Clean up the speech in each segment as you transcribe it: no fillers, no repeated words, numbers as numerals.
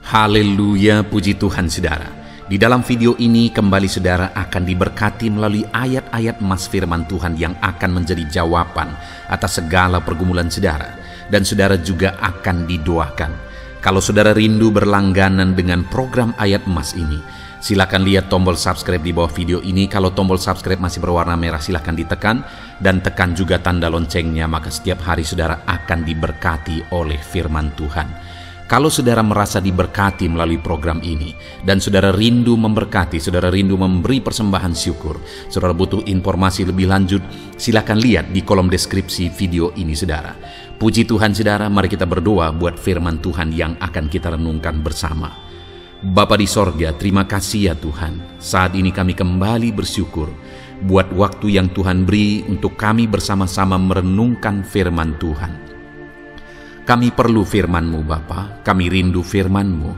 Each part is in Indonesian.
Haleluya, puji Tuhan saudara. Di dalam video ini kembali saudara akan diberkati melalui ayat-ayat emas firman Tuhan yang akan menjadi jawaban atas segala pergumulan saudara. Dan saudara juga akan didoakan. Kalau saudara rindu berlangganan dengan program ayat emas ini, silakan lihat tombol subscribe di bawah video ini. Kalau tombol subscribe masih berwarna merah, silakan ditekan dan tekan juga tanda loncengnya, maka setiap hari saudara akan diberkati oleh firman Tuhan. Kalau saudara merasa diberkati melalui program ini dan saudara rindu memberkati, saudara rindu memberi persembahan syukur, saudara butuh informasi lebih lanjut, silakan lihat di kolom deskripsi video ini saudara. Puji Tuhan saudara, mari kita berdoa buat firman Tuhan yang akan kita renungkan bersama. Bapa di sorga, terima kasih ya Tuhan. Saat ini kami kembali bersyukur buat waktu yang Tuhan beri untuk kami bersama-sama merenungkan firman Tuhan. Kami perlu firman-Mu Bapa, kami rindu firman-Mu.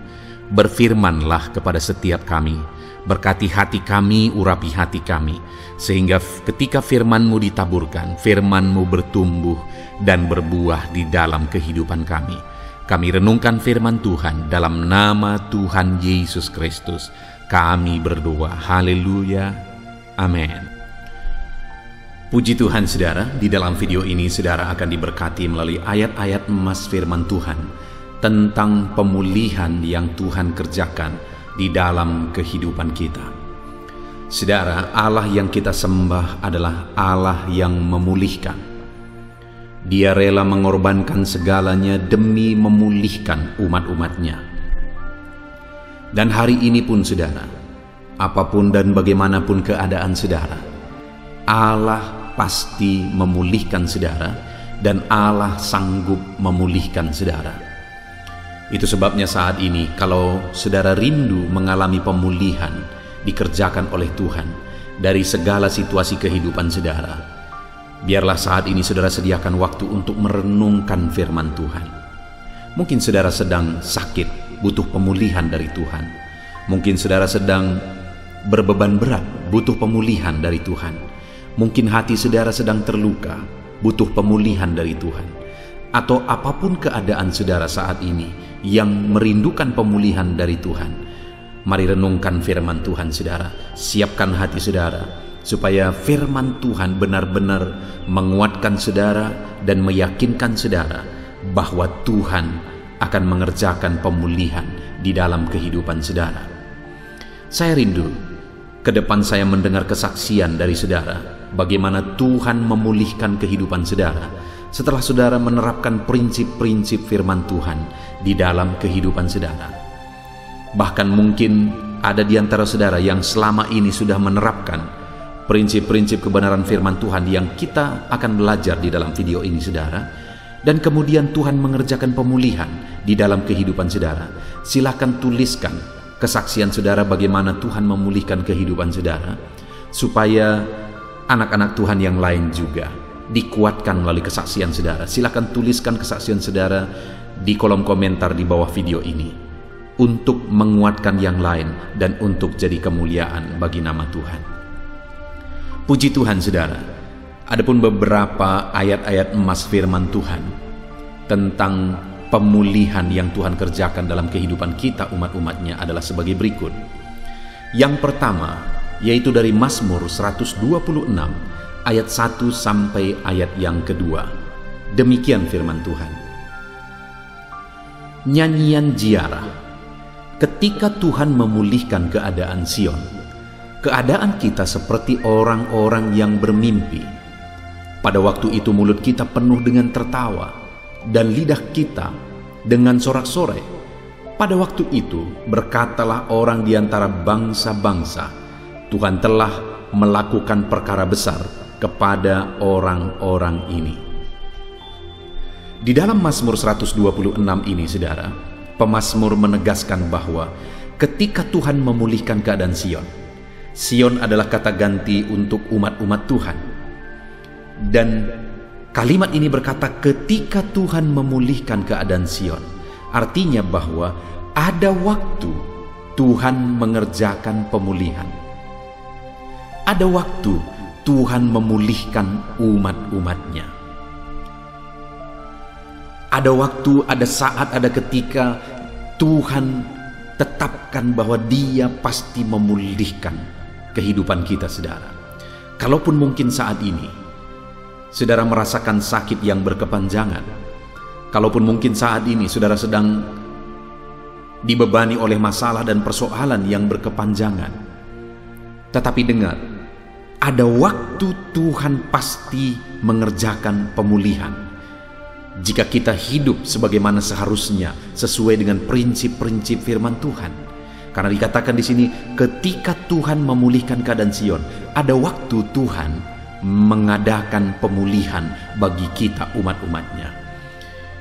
Berfirmanlah kepada setiap kami, berkati hati kami, urapi hati kami, sehingga ketika firman-Mu ditaburkan, firman-Mu bertumbuh dan berbuah di dalam kehidupan kami. Kami renungkan firman Tuhan dalam nama Tuhan Yesus Kristus. Kami berdoa, haleluya, amin. Puji Tuhan saudara, di dalam video ini saudara akan diberkati melalui ayat-ayat emas firman Tuhan tentang pemulihan yang Tuhan kerjakan di dalam kehidupan kita. Saudara, Allah yang kita sembah adalah Allah yang memulihkan. Dia rela mengorbankan segalanya demi memulihkan umat-umatnya. Dan hari ini pun saudara, apapun dan bagaimanapun keadaan saudara, Allah pasti memulihkan saudara, dan Allah sanggup memulihkan saudara. Itu sebabnya saat ini kalau saudara rindu mengalami pemulihan dikerjakan oleh Tuhan dari segala situasi kehidupan saudara, biarlah saat ini saudara sediakan waktu untuk merenungkan firman Tuhan. Mungkin saudara sedang sakit, butuh pemulihan dari Tuhan. Mungkin saudara sedang berbeban berat, butuh pemulihan dari Tuhan. Mungkin hati saudara sedang terluka, butuh pemulihan dari Tuhan. Atau apapun keadaan saudara saat ini yang merindukan pemulihan dari Tuhan, mari renungkan firman Tuhan saudara. Siapkan hati saudara, supaya firman Tuhan benar-benar menguatkan saudara dan meyakinkan saudara bahwa Tuhan akan mengerjakan pemulihan di dalam kehidupan saudara. Saya rindu ke depan saya mendengar kesaksian dari saudara, bagaimana Tuhan memulihkan kehidupan saudara setelah saudara menerapkan prinsip-prinsip firman Tuhan di dalam kehidupan saudara. Bahkan mungkin ada di antara saudara yang selama ini sudah menerapkan prinsip-prinsip kebenaran firman Tuhan yang kita akan belajar di dalam video ini saudara, dan kemudian Tuhan mengerjakan pemulihan di dalam kehidupan saudara. Silakan tuliskan kesaksian saudara bagaimana Tuhan memulihkan kehidupan saudara, supaya anak-anak Tuhan yang lain juga dikuatkan melalui kesaksian saudara. Silakan tuliskan kesaksian saudara di kolom komentar di bawah video ini untuk menguatkan yang lain dan untuk jadi kemuliaan bagi nama Tuhan. Puji Tuhan saudara, adapun beberapa ayat-ayat emas firman Tuhan tentang pemulihan yang Tuhan kerjakan dalam kehidupan kita umat-umatnya adalah sebagai berikut. Yang pertama, yaitu dari Mazmur 126 ayat 1 sampai ayat yang kedua. Demikian firman Tuhan. Nyanyian ziarah. Ketika Tuhan memulihkan keadaan Sion, keadaan kita seperti orang-orang yang bermimpi. Pada waktu itu mulut kita penuh dengan tertawa dan lidah kita dengan sorak-sorai. Pada waktu itu berkatalah orang di antara bangsa-bangsa, Tuhan telah melakukan perkara besar kepada orang-orang ini. Di dalam Mazmur 126 ini saudara, pemazmur menegaskan bahwa ketika Tuhan memulihkan keadaan Sion, Sion adalah kata ganti untuk umat-umat Tuhan. Dan kalimat ini berkata ketika Tuhan memulihkan keadaan Sion, artinya bahwa ada waktu Tuhan mengerjakan pemulihan. Ada waktu Tuhan memulihkan umat-umatnya. Ada waktu, ada saat, ada ketika Tuhan tetapkan bahwa Dia pasti memulihkan kehidupan kita, saudara. Kalaupun mungkin saat ini saudara merasakan sakit yang berkepanjangan, kalaupun mungkin saat ini saudara sedang dibebani oleh masalah dan persoalan yang berkepanjangan, tetapi dengar, ada waktu Tuhan pasti mengerjakan pemulihan. Jika kita hidup sebagaimana seharusnya sesuai dengan prinsip-prinsip firman Tuhan. Karena dikatakan di sini, ketika Tuhan memulihkan keadaan Sion, ada waktu Tuhan mengadakan pemulihan bagi kita umat-umatnya.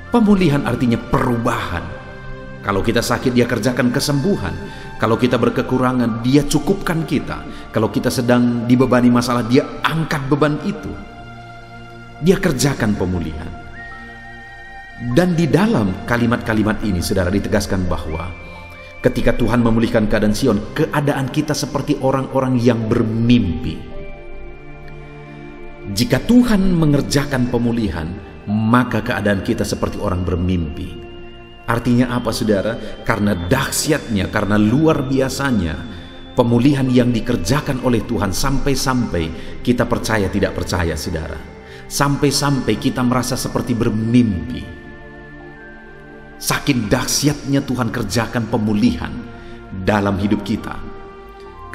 Pemulihan artinya perubahan. Kalau kita sakit, Dia kerjakan kesembuhan. Kalau kita berkekurangan, Dia cukupkan kita. Kalau kita sedang dibebani masalah, Dia angkat beban itu. Dia kerjakan pemulihan. Dan di dalam kalimat-kalimat ini, saudara, ditegaskan bahwa ketika Tuhan memulihkan keadaan Sion, keadaan kita seperti orang-orang yang bermimpi. Jika Tuhan mengerjakan pemulihan, maka keadaan kita seperti orang bermimpi. Artinya apa, saudara? Karena dahsyatnya, karena luar biasanya pemulihan yang dikerjakan oleh Tuhan, sampai-sampai kita percaya tidak percaya, saudara. Sampai-sampai kita merasa seperti bermimpi. Saking dahsyatnya Tuhan kerjakan pemulihan dalam hidup kita.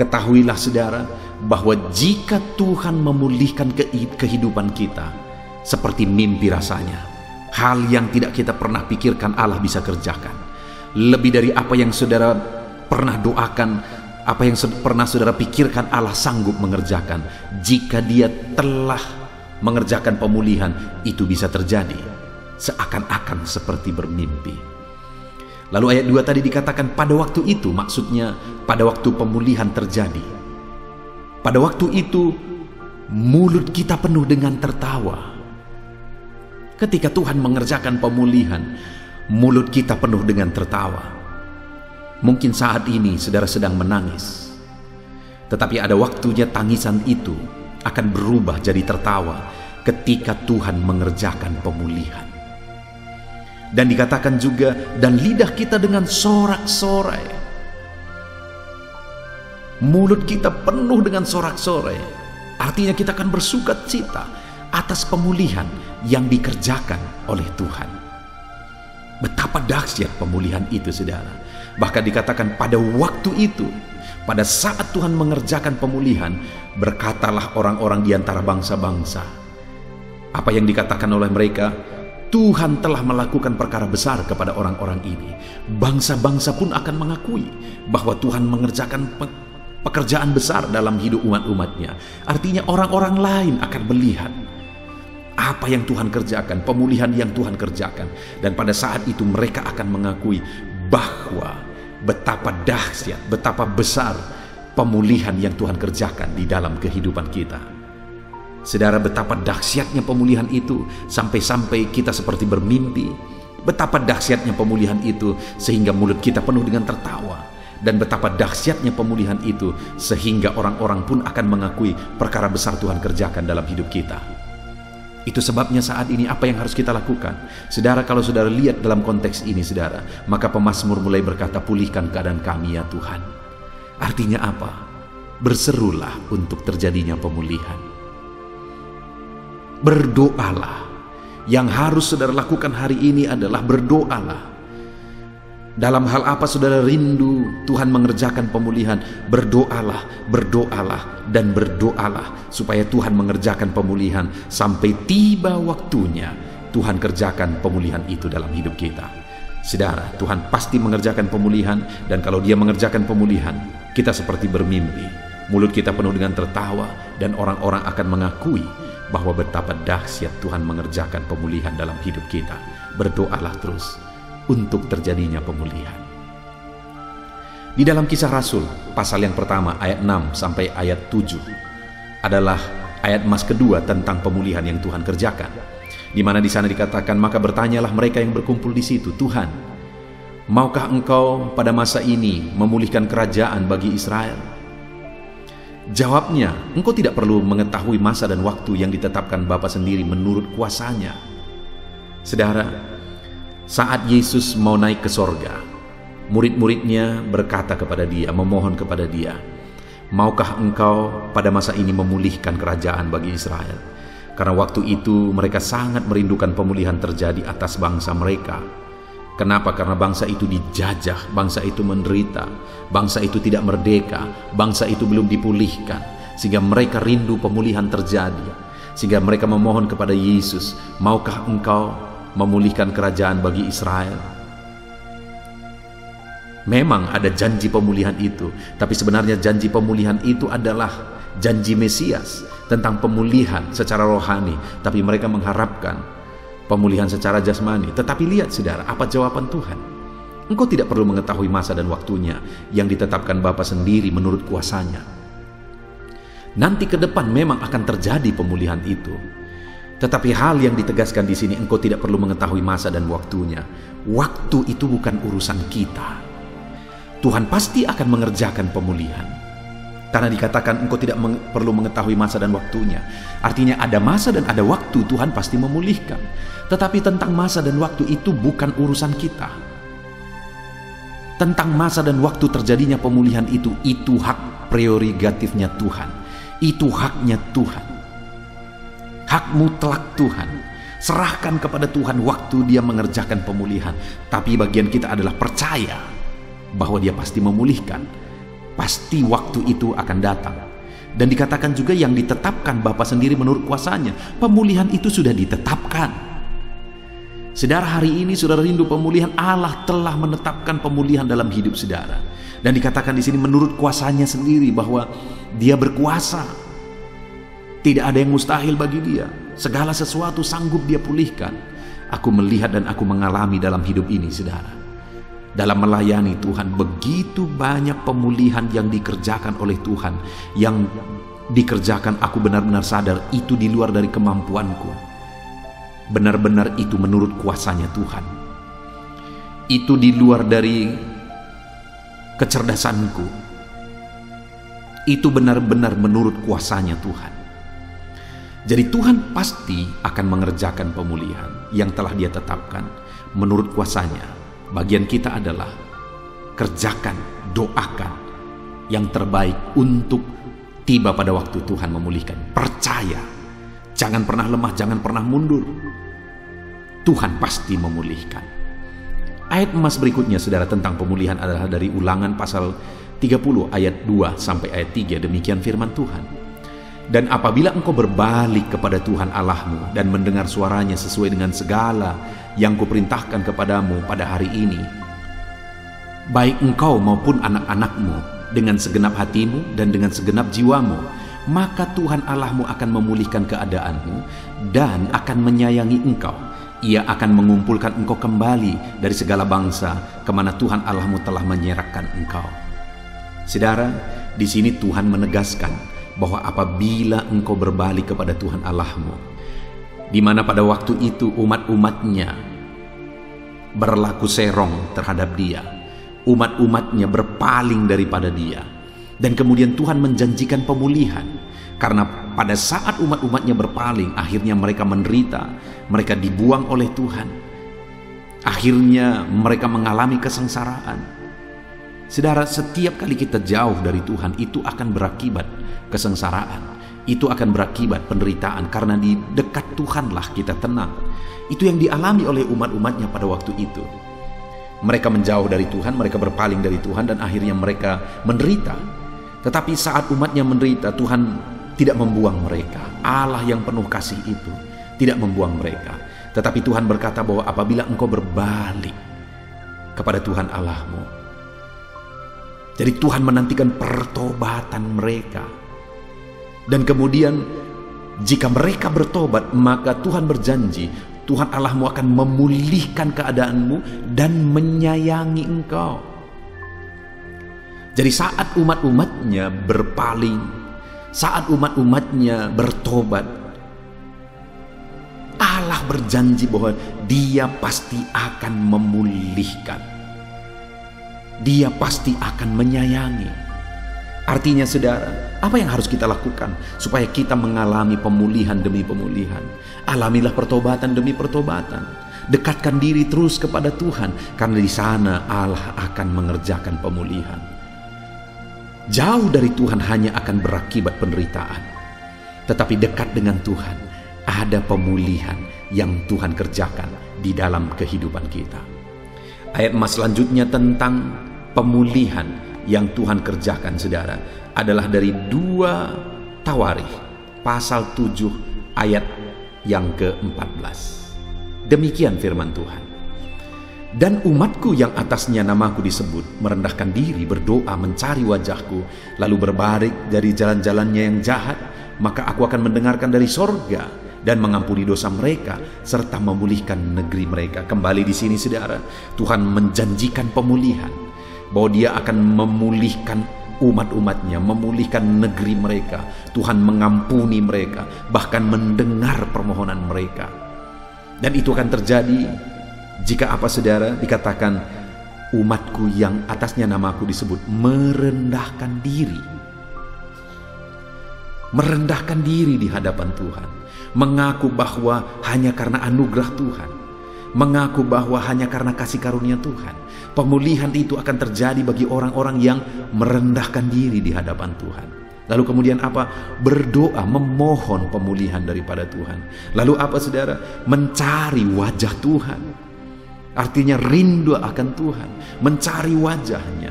Ketahuilah, saudara, bahwa jika Tuhan memulihkan kehidupan kita, seperti mimpi rasanya. Hal yang tidak kita pernah pikirkan Allah bisa kerjakan. Lebih dari apa yang saudara pernah doakan, apa yang pernah saudara pikirkan, Allah sanggup mengerjakan. Jika Dia telah mengerjakan pemulihan, itu bisa terjadi seakan-akan seperti bermimpi. Lalu ayat 2 tadi dikatakan pada waktu itu, maksudnya pada waktu pemulihan terjadi. Pada waktu itu mulut kita penuh dengan tertawa. Ketika Tuhan mengerjakan pemulihan, mulut kita penuh dengan tertawa. Mungkin saat ini saudara sedang menangis, tetapi ada waktunya tangisan itu akan berubah jadi tertawa ketika Tuhan mengerjakan pemulihan. Dan dikatakan juga, dan lidah kita dengan sorak-sorai. Mulut kita penuh dengan sorak-sorai. Artinya kita akan bersukacita atas pemulihan yang dikerjakan oleh Tuhan. Betapa dahsyat pemulihan itu, saudara. Bahkan dikatakan pada waktu itu, pada saat Tuhan mengerjakan pemulihan, berkatalah orang-orang di antara bangsa-bangsa. Apa yang dikatakan oleh mereka? Tuhan telah melakukan perkara besar kepada orang-orang ini. Bangsa-bangsa pun akan mengakui bahwa Tuhan mengerjakan pekerjaan besar dalam hidup umat-umatnya. Artinya orang-orang lain akan melihat apa yang Tuhan kerjakan, pemulihan yang Tuhan kerjakan. Dan pada saat itu mereka akan mengakui bahwa betapa dahsyat, betapa besar pemulihan yang Tuhan kerjakan di dalam kehidupan kita. Saudara, betapa dahsyatnya pemulihan itu sampai-sampai kita seperti bermimpi. Betapa dahsyatnya pemulihan itu sehingga mulut kita penuh dengan tertawa. Dan betapa dahsyatnya pemulihan itu sehingga orang-orang pun akan mengakui perkara besar Tuhan kerjakan dalam hidup kita. Itu sebabnya saat ini apa yang harus kita lakukan? Saudara, kalau saudara lihat dalam konteks ini, saudara, maka pemazmur mulai berkata, pulihkan keadaan kami ya Tuhan. Artinya apa? Berserulah untuk terjadinya pemulihan. Berdoalah. Yang harus saudara lakukan hari ini adalah berdoalah. Dalam hal apa saudara rindu Tuhan mengerjakan pemulihan? Berdoalah, berdoalah, dan berdoalah supaya Tuhan mengerjakan pemulihan sampai tiba waktunya Tuhan kerjakan pemulihan itu dalam hidup kita. Saudara, Tuhan pasti mengerjakan pemulihan, dan kalau Dia mengerjakan pemulihan, kita seperti bermimpi. Mulut kita penuh dengan tertawa, dan orang-orang akan mengakui bahwa betapa dahsyat Tuhan mengerjakan pemulihan dalam hidup kita. Berdoalah terus untuk terjadinya pemulihan. Di dalam Kisah Rasul pasal yang pertama ayat 6 sampai ayat 7 adalah ayat emas kedua tentang pemulihan yang Tuhan kerjakan, di mana di sana dikatakan, maka bertanyalah mereka yang berkumpul di situ, Tuhan, maukah Engkau pada masa ini memulihkan kerajaan bagi Israel? Jawabnya, engkau tidak perlu mengetahui masa dan waktu yang ditetapkan Bapa sendiri menurut kuasanya. Saudara, saat Yesus mau naik ke sorga, Murid-muridnya berkata kepada dia, memohon kepada dia, "Maukah engkau pada masa ini memulihkan kerajaan bagi Israel?" Karena waktu itu mereka sangat merindukan pemulihan terjadi atas bangsa mereka. Kenapa? Karena bangsa itu dijajah, bangsa itu menderita, bangsa itu tidak merdeka, bangsa itu belum dipulihkan. Sehingga mereka rindu pemulihan terjadi. Sehingga mereka memohon kepada Yesus, "Maukah engkau memulihkan kerajaan bagi Israel?" Memang ada janji pemulihan itu, tapi sebenarnya janji pemulihan itu adalah janji Mesias tentang pemulihan secara rohani, tapi mereka mengharapkan pemulihan secara jasmani. Tetapi lihat saudara, apa jawaban Tuhan? "Engkau tidak perlu mengetahui masa dan waktunya yang ditetapkan Bapa sendiri menurut kuasanya." Nanti ke depan memang akan terjadi pemulihan itu. Tetapi hal yang ditegaskan di sini, engkau tidak perlu mengetahui masa dan waktunya. Waktu itu bukan urusan kita. Tuhan pasti akan mengerjakan pemulihan. Karena dikatakan engkau tidak perlu mengetahui masa dan waktunya. Artinya ada masa dan ada waktu Tuhan pasti memulihkan. Tetapi tentang masa dan waktu itu bukan urusan kita. Tentang masa dan waktu terjadinya pemulihan itu hak prerogatifnya Tuhan. Itu haknya Tuhan. Hak mutlak Tuhan. Serahkan kepada Tuhan waktu Dia mengerjakan pemulihan. Tapi bagian kita adalah percaya bahwa Dia pasti memulihkan. Pasti waktu itu akan datang. Dan dikatakan juga yang ditetapkan Bapa sendiri menurut kuasanya. Pemulihan itu sudah ditetapkan. Saudara, hari ini saudara rindu pemulihan. Allah telah menetapkan pemulihan dalam hidup saudara. Dan dikatakan di sini menurut kuasanya sendiri bahwa Dia berkuasa. Tidak ada yang mustahil bagi Dia. Segala sesuatu sanggup Dia pulihkan. Aku melihat dan aku mengalami dalam hidup ini saudara. Dalam melayani Tuhan, begitu banyak pemulihan yang dikerjakan oleh Tuhan. Yang dikerjakan aku benar-benar sadar itu di luar dari kemampuanku. Benar-benar itu menurut kuasanya Tuhan. Itu di luar dari kecerdasanku. Itu benar-benar menurut kuasanya Tuhan. Jadi Tuhan pasti akan mengerjakan pemulihan yang telah Dia tetapkan menurut kuasanya. Bagian kita adalah kerjakan, doakan yang terbaik untuk tiba pada waktu Tuhan memulihkan. Percaya, jangan pernah lemah, jangan pernah mundur. Tuhan pasti memulihkan. Ayat emas berikutnya saudara tentang pemulihan adalah dari Ulangan pasal 30 ayat 2 sampai ayat 3. Demikian firman Tuhan. "Dan apabila engkau berbalik kepada Tuhan Allahmu dan mendengar suaranya sesuai dengan segala yang kuperintahkan kepadamu pada hari ini, baik engkau maupun anak-anakmu dengan segenap hatimu dan dengan segenap jiwamu, maka Tuhan Allahmu akan memulihkan keadaanmu dan akan menyayangi engkau. Ia akan mengumpulkan engkau kembali dari segala bangsa kemana Tuhan Allahmu telah menyerahkan engkau." Saudara, di sini Tuhan menegaskan bahwa apabila engkau berbalik kepada Tuhan Allahmu, di mana pada waktu itu umat-umatnya berlaku serong terhadap Dia, umat-umatnya berpaling daripada Dia, dan kemudian Tuhan menjanjikan pemulihan. Karena pada saat umat-umatnya berpaling, akhirnya mereka menderita, mereka dibuang oleh Tuhan, akhirnya mereka mengalami kesengsaraan. Saudara, setiap kali kita jauh dari Tuhan, itu akan berakibat kesengsaraan. Itu akan berakibat penderitaan, karena di dekat Tuhanlah kita tenang. Itu yang dialami oleh umat-umatnya pada waktu itu. Mereka menjauh dari Tuhan, mereka berpaling dari Tuhan, dan akhirnya mereka menderita. Tetapi saat umatnya menderita, Tuhan tidak membuang mereka. Allah yang penuh kasih itu tidak membuang mereka. Tetapi Tuhan berkata bahwa apabila engkau berbalik kepada Tuhan Allahmu, jadi Tuhan menantikan pertobatan mereka. Dan kemudian jika mereka bertobat, maka Tuhan berjanji Tuhan Allahmu akan memulihkan keadaanmu dan menyayangi engkau. Jadi saat umat-umatnya berpaling, saat umat-umatnya bertobat, Allah berjanji bahwa Dia pasti akan memulihkan. Dia pasti akan menyayangi. Artinya saudara, apa yang harus kita lakukan supaya kita mengalami pemulihan demi pemulihan? Alamilah pertobatan demi pertobatan. Dekatkan diri terus kepada Tuhan, karena di sana Allah akan mengerjakan pemulihan. Jauh dari Tuhan hanya akan berakibat penderitaan. Tetapi dekat dengan Tuhan, ada pemulihan yang Tuhan kerjakan di dalam kehidupan kita. Ayat emas selanjutnya tentang pemulihan yang Tuhan kerjakan, saudara, adalah dari 2 Tawarikh pasal 7 ayat yang ke-14. Demikian firman Tuhan. Dan umatku yang atasnya namaku disebut merendahkan diri, berdoa, mencari wajahku, lalu berbalik dari jalan-jalannya yang jahat, maka aku akan mendengarkan dari sorga dan mengampuni dosa mereka serta memulihkan negeri mereka. Kembali di sini, saudara, Tuhan menjanjikan pemulihan, bahwa Dia akan memulihkan umat-umatnya, memulihkan negeri mereka. Tuhan mengampuni mereka, bahkan mendengar permohonan mereka. Dan itu akan terjadi jika apa, saudara? Dikatakan umatku yang atasnya namaku disebut merendahkan diri. Merendahkan diri di hadapan Tuhan, mengaku bahwa hanya karena anugerah Tuhan, mengaku bahwa hanya karena kasih karunia Tuhan. Pemulihan itu akan terjadi bagi orang-orang yang merendahkan diri di hadapan Tuhan. Lalu kemudian apa? Berdoa, memohon pemulihan daripada Tuhan. Lalu apa, saudara? Mencari wajah Tuhan. Artinya rindu akan Tuhan, mencari wajahnya,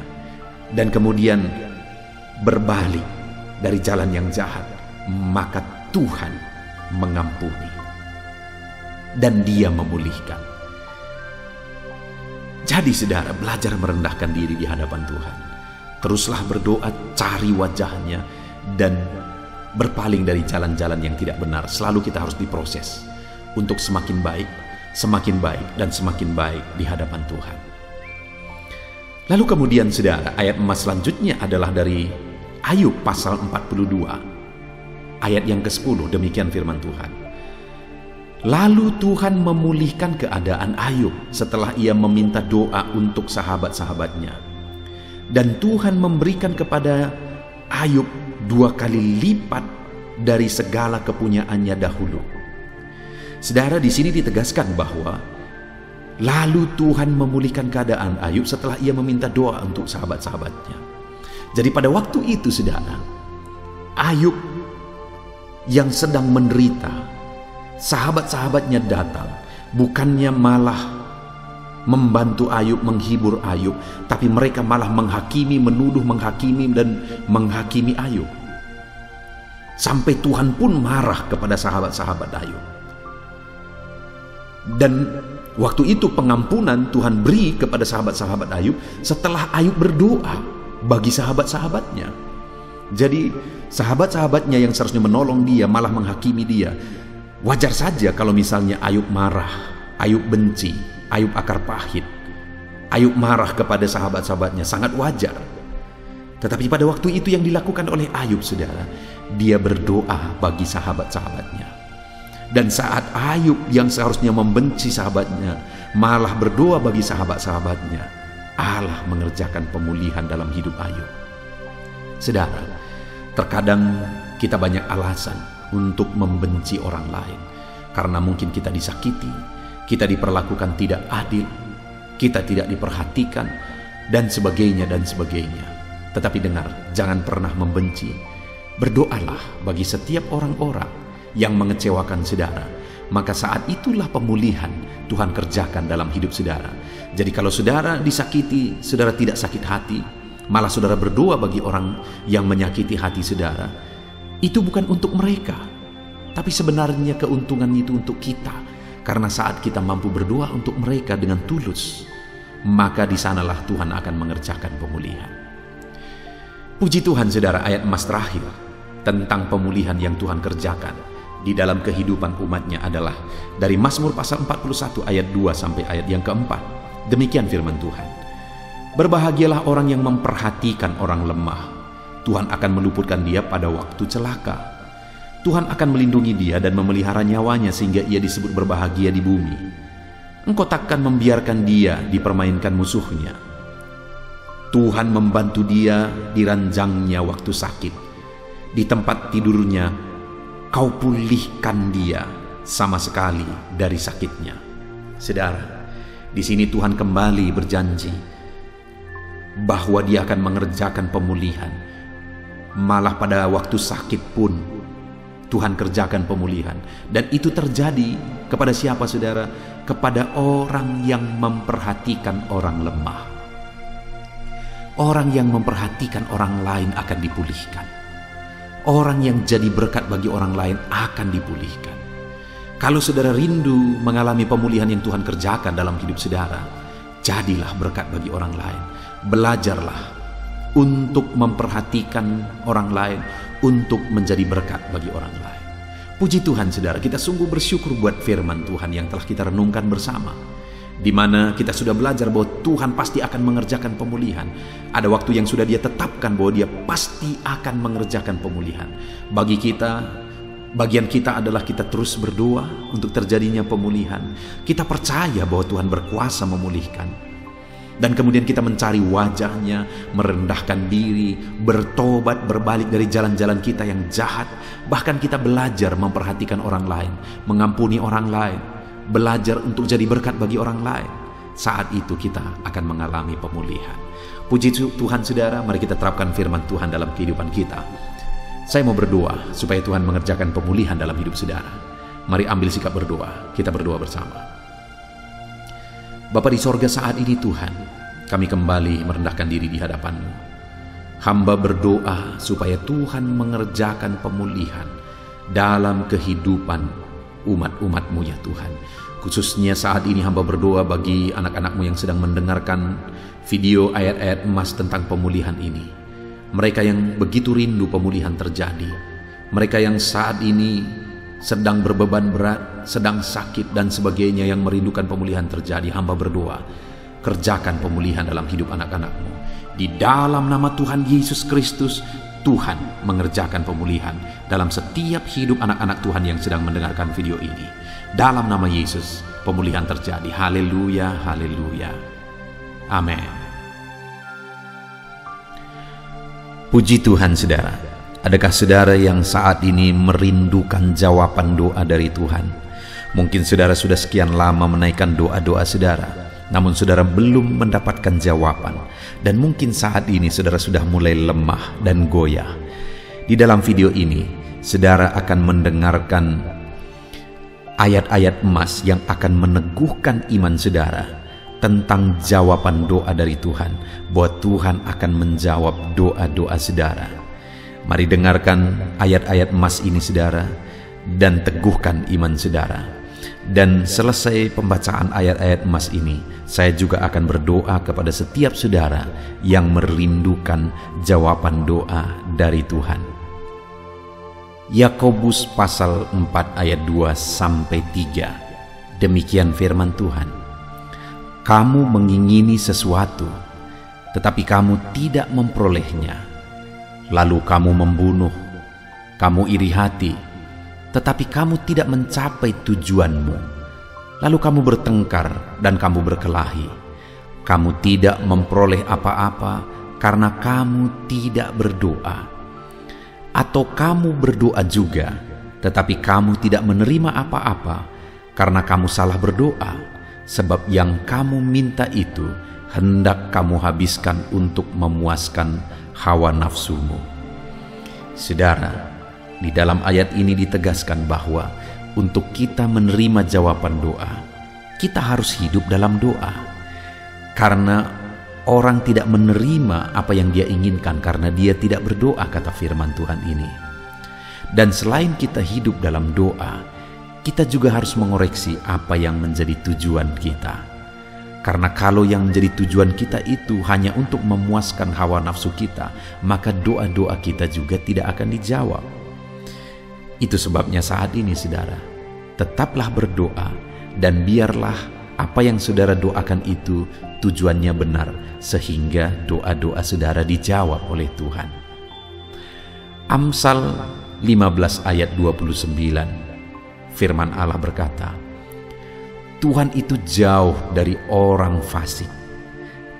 dan kemudian berbalik dari jalan yang jahat, maka Tuhan mengampuni dan Dia memulihkan. Jadi, saudara, belajar merendahkan diri di hadapan Tuhan. Teruslah berdoa, cari wajahnya, dan berpaling dari jalan-jalan yang tidak benar. Selalu kita harus diproses untuk semakin baik, dan semakin baik di hadapan Tuhan. Lalu kemudian, saudara, ayat emas selanjutnya adalah dari Ayub pasal 42 ayat yang ke-10. Demikian firman Tuhan. Lalu Tuhan memulihkan keadaan Ayub setelah ia meminta doa untuk sahabat-sahabatnya. Dan Tuhan memberikan kepada Ayub 2 kali lipat dari segala kepunyaannya dahulu. Saudara, di sini ditegaskan bahwa lalu Tuhan memulihkan keadaan Ayub setelah ia meminta doa untuk sahabat-sahabatnya. Jadi pada waktu itu, saudara, Ayub yang sedang menderita, sahabat-sahabatnya datang, bukannya malah membantu Ayub, menghibur Ayub, tapi mereka malah menghakimi, menuduh, menghakimi, dan menghakimi Ayub. Sampai Tuhan pun marah kepada sahabat-sahabat Ayub. Dan waktu itu pengampunan Tuhan beri kepada sahabat-sahabat Ayub setelah Ayub berdoa bagi sahabat-sahabatnya. Jadi sahabat-sahabatnya yang seharusnya menolong dia malah menghakimi dia. Wajar saja kalau misalnya Ayub marah, Ayub benci, Ayub akar pahit, Ayub marah kepada sahabat-sahabatnya, sangat wajar. Tetapi pada waktu itu yang dilakukan oleh Ayub, saudara, dia berdoa bagi sahabat-sahabatnya. Dan saat Ayub yang seharusnya membenci sahabatnya malah berdoa bagi sahabat-sahabatnya, Allah mengerjakan pemulihan dalam hidup Ayub. Saudara, terkadang kita banyak alasan untuk membenci orang lain, karena mungkin kita disakiti, kita diperlakukan tidak adil, kita tidak diperhatikan, dan sebagainya dan sebagainya. Tetapi dengar, jangan pernah membenci. Berdoalah bagi setiap orang-orang yang mengecewakan saudara, maka saat itulah pemulihan Tuhan kerjakan dalam hidup saudara. Jadi kalau saudara disakiti, saudara tidak sakit hati, malah saudara berdoa bagi orang yang menyakiti hati saudara, itu bukan untuk mereka, tapi sebenarnya keuntungan itu untuk kita. Karena saat kita mampu berdoa untuk mereka dengan tulus, maka di sanalah Tuhan akan mengerjakan pemulihan. Puji Tuhan, saudara, ayat emas terakhir tentang pemulihan yang Tuhan kerjakan di dalam kehidupan umatnya adalah dari Mazmur pasal 41 ayat 2 sampai ayat yang ke-4. Demikian firman Tuhan. Berbahagialah orang yang memperhatikan orang lemah. Tuhan akan meluputkan dia pada waktu celaka. Tuhan akan melindungi dia dan memelihara nyawanya sehingga ia disebut berbahagia di bumi. Engkau takkan membiarkan dia dipermainkan musuhnya. Tuhan membantu dia di ranjangnya waktu sakit. Di tempat tidurnya Kau pulihkan dia sama sekali dari sakitnya. Saudara, di sini Tuhan kembali berjanji bahwa Dia akan mengerjakan pemulihan. Malah pada waktu sakit pun Tuhan kerjakan pemulihan. Dan itu terjadi kepada siapa, saudara? Kepada orang yang memperhatikan orang lemah. Orang yang memperhatikan orang lain akan dipulihkan. Orang yang jadi berkat bagi orang lain akan dipulihkan. Kalau saudara rindu mengalami pemulihan yang Tuhan kerjakan dalam hidup saudara, jadilah berkat bagi orang lain. Belajarlah untuk memperhatikan orang lain, untuk menjadi berkat bagi orang lain. Puji Tuhan, saudara, kita sungguh bersyukur buat firman Tuhan yang telah kita renungkan bersama, di mana kita sudah belajar bahwa Tuhan pasti akan mengerjakan pemulihan. Ada waktu yang sudah Dia tetapkan bahwa Dia pasti akan mengerjakan pemulihan. Bagi kita, bagian kita adalah kita terus berdoa untuk terjadinya pemulihan. Kita percaya bahwa Tuhan berkuasa memulihkan. Dan kemudian kita mencari wajah-Nya, merendahkan diri, bertobat, berbalik dari jalan-jalan kita yang jahat. Bahkan kita belajar memperhatikan orang lain, mengampuni orang lain, belajar untuk jadi berkat bagi orang lain. Saat itu kita akan mengalami pemulihan. Puji Tuhan, saudara, mari kita terapkan firman Tuhan dalam kehidupan kita. Saya mau berdoa supaya Tuhan mengerjakan pemulihan dalam hidup saudara. Mari ambil sikap berdoa, kita berdoa bersama. Bapa di sorga, saat ini Tuhan, kami kembali merendahkan diri di hadapan-Mu. Hamba berdoa supaya Tuhan mengerjakan pemulihan dalam kehidupan umat-umat-Mu ya Tuhan. Khususnya saat ini hamba berdoa bagi anak-anak-Mu yang sedang mendengarkan video ayat-ayat emas tentang pemulihan ini. Mereka yang begitu rindu pemulihan terjadi. Mereka yang saat ini sedang berbeban berat, sedang sakit dan sebagainya, yang merindukan pemulihan terjadi. Hamba berdoa, kerjakan pemulihan dalam hidup anak-anak-Mu. Di dalam nama Tuhan Yesus Kristus, Tuhan mengerjakan pemulihan dalam setiap hidup anak-anak Tuhan yang sedang mendengarkan video ini. Dalam nama Yesus, pemulihan terjadi. Haleluya, haleluya. Amin. Puji Tuhan, saudara. Adakah saudara yang saat ini merindukan jawaban doa dari Tuhan? Mungkin saudara sudah sekian lama menaikkan doa-doa saudara, namun saudara belum mendapatkan jawaban. Dan mungkin saat ini saudara sudah mulai lemah dan goyah. Di dalam video ini, saudara akan mendengarkan ayat-ayat emas yang akan meneguhkan iman saudara tentang jawaban doa dari Tuhan, bahwa Tuhan akan menjawab doa-doa saudara. Mari dengarkan ayat-ayat emas ini, saudara, dan teguhkan iman saudara. Dan selesai pembacaan ayat-ayat emas ini, saya juga akan berdoa kepada setiap saudara yang merindukan jawaban doa dari Tuhan. Yakobus pasal 4 ayat 2-3. Demikian firman Tuhan. Kamu mengingini sesuatu, tetapi kamu tidak memperolehnya. Lalu kamu membunuh, kamu iri hati, tetapi kamu tidak mencapai tujuanmu. Lalu kamu bertengkar dan kamu berkelahi. Kamu tidak memperoleh apa-apa karena kamu tidak berdoa. Atau kamu berdoa juga, tetapi kamu tidak menerima apa-apa karena kamu salah berdoa, sebab yang kamu minta itu hendak kamu habiskan untuk memuaskan hawa nafsumu. Saudara, di dalam ayat ini ditegaskan bahwa untuk kita menerima jawaban doa, kita harus hidup dalam doa. Karena orang tidak menerima apa yang dia inginkan karena dia tidak berdoa, kata firman Tuhan ini. Dan selain kita hidup dalam doa, kita juga harus mengoreksi apa yang menjadi tujuan kita. Karena kalau yang menjadi tujuan kita itu hanya untuk memuaskan hawa nafsu kita, maka doa-doa kita juga tidak akan dijawab. Itu sebabnya saat ini, saudara, tetaplah berdoa dan biarlah apa yang saudara doakan itu tujuannya benar, sehingga doa-doa saudara dijawab oleh Tuhan. Amsal 15 ayat 29, firman Allah berkata, Tuhan itu jauh dari orang fasik,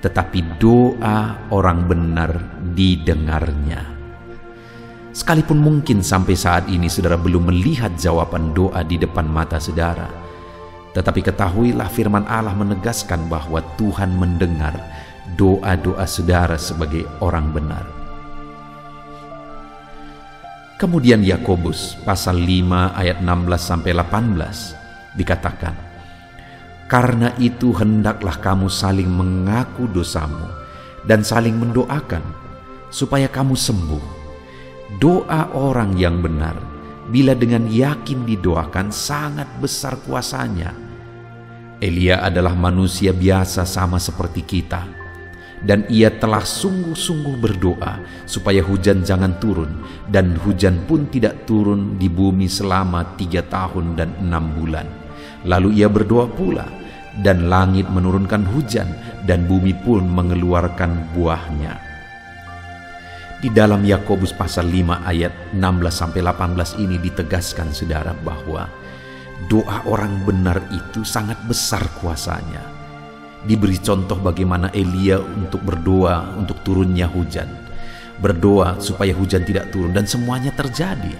tetapi doa orang benar didengarnya. Sekalipun mungkin sampai saat ini saudara belum melihat jawaban doa di depan mata saudara, Tetapi ketahuilah firman Allah menegaskan bahwa Tuhan mendengar doa-doa saudara sebagai orang benar. Kemudian Yakobus pasal 5 ayat 16-18 dikatakan, "Karena itu hendaklah kamu saling mengaku dosamu dan saling mendoakan supaya kamu sembuh. Doa orang yang benar bila dengan yakin didoakan sangat besar kuasanya." Elia adalah manusia biasa sama seperti kita, dan ia telah sungguh-sungguh berdoa supaya hujan jangan turun, dan hujan pun tidak turun di bumi selama 3 tahun dan 6 bulan. Lalu ia berdoa pula, dan langit menurunkan hujan, dan bumi pun mengeluarkan buahnya. Di dalam Yakobus pasal 5 ayat 16-18 ini ditegaskan saudara bahwa doa orang benar itu sangat besar kuasanya. Diberi contoh bagaimana Elia untuk berdoa untuk turunnya hujan, berdoa supaya hujan tidak turun, dan semuanya terjadi.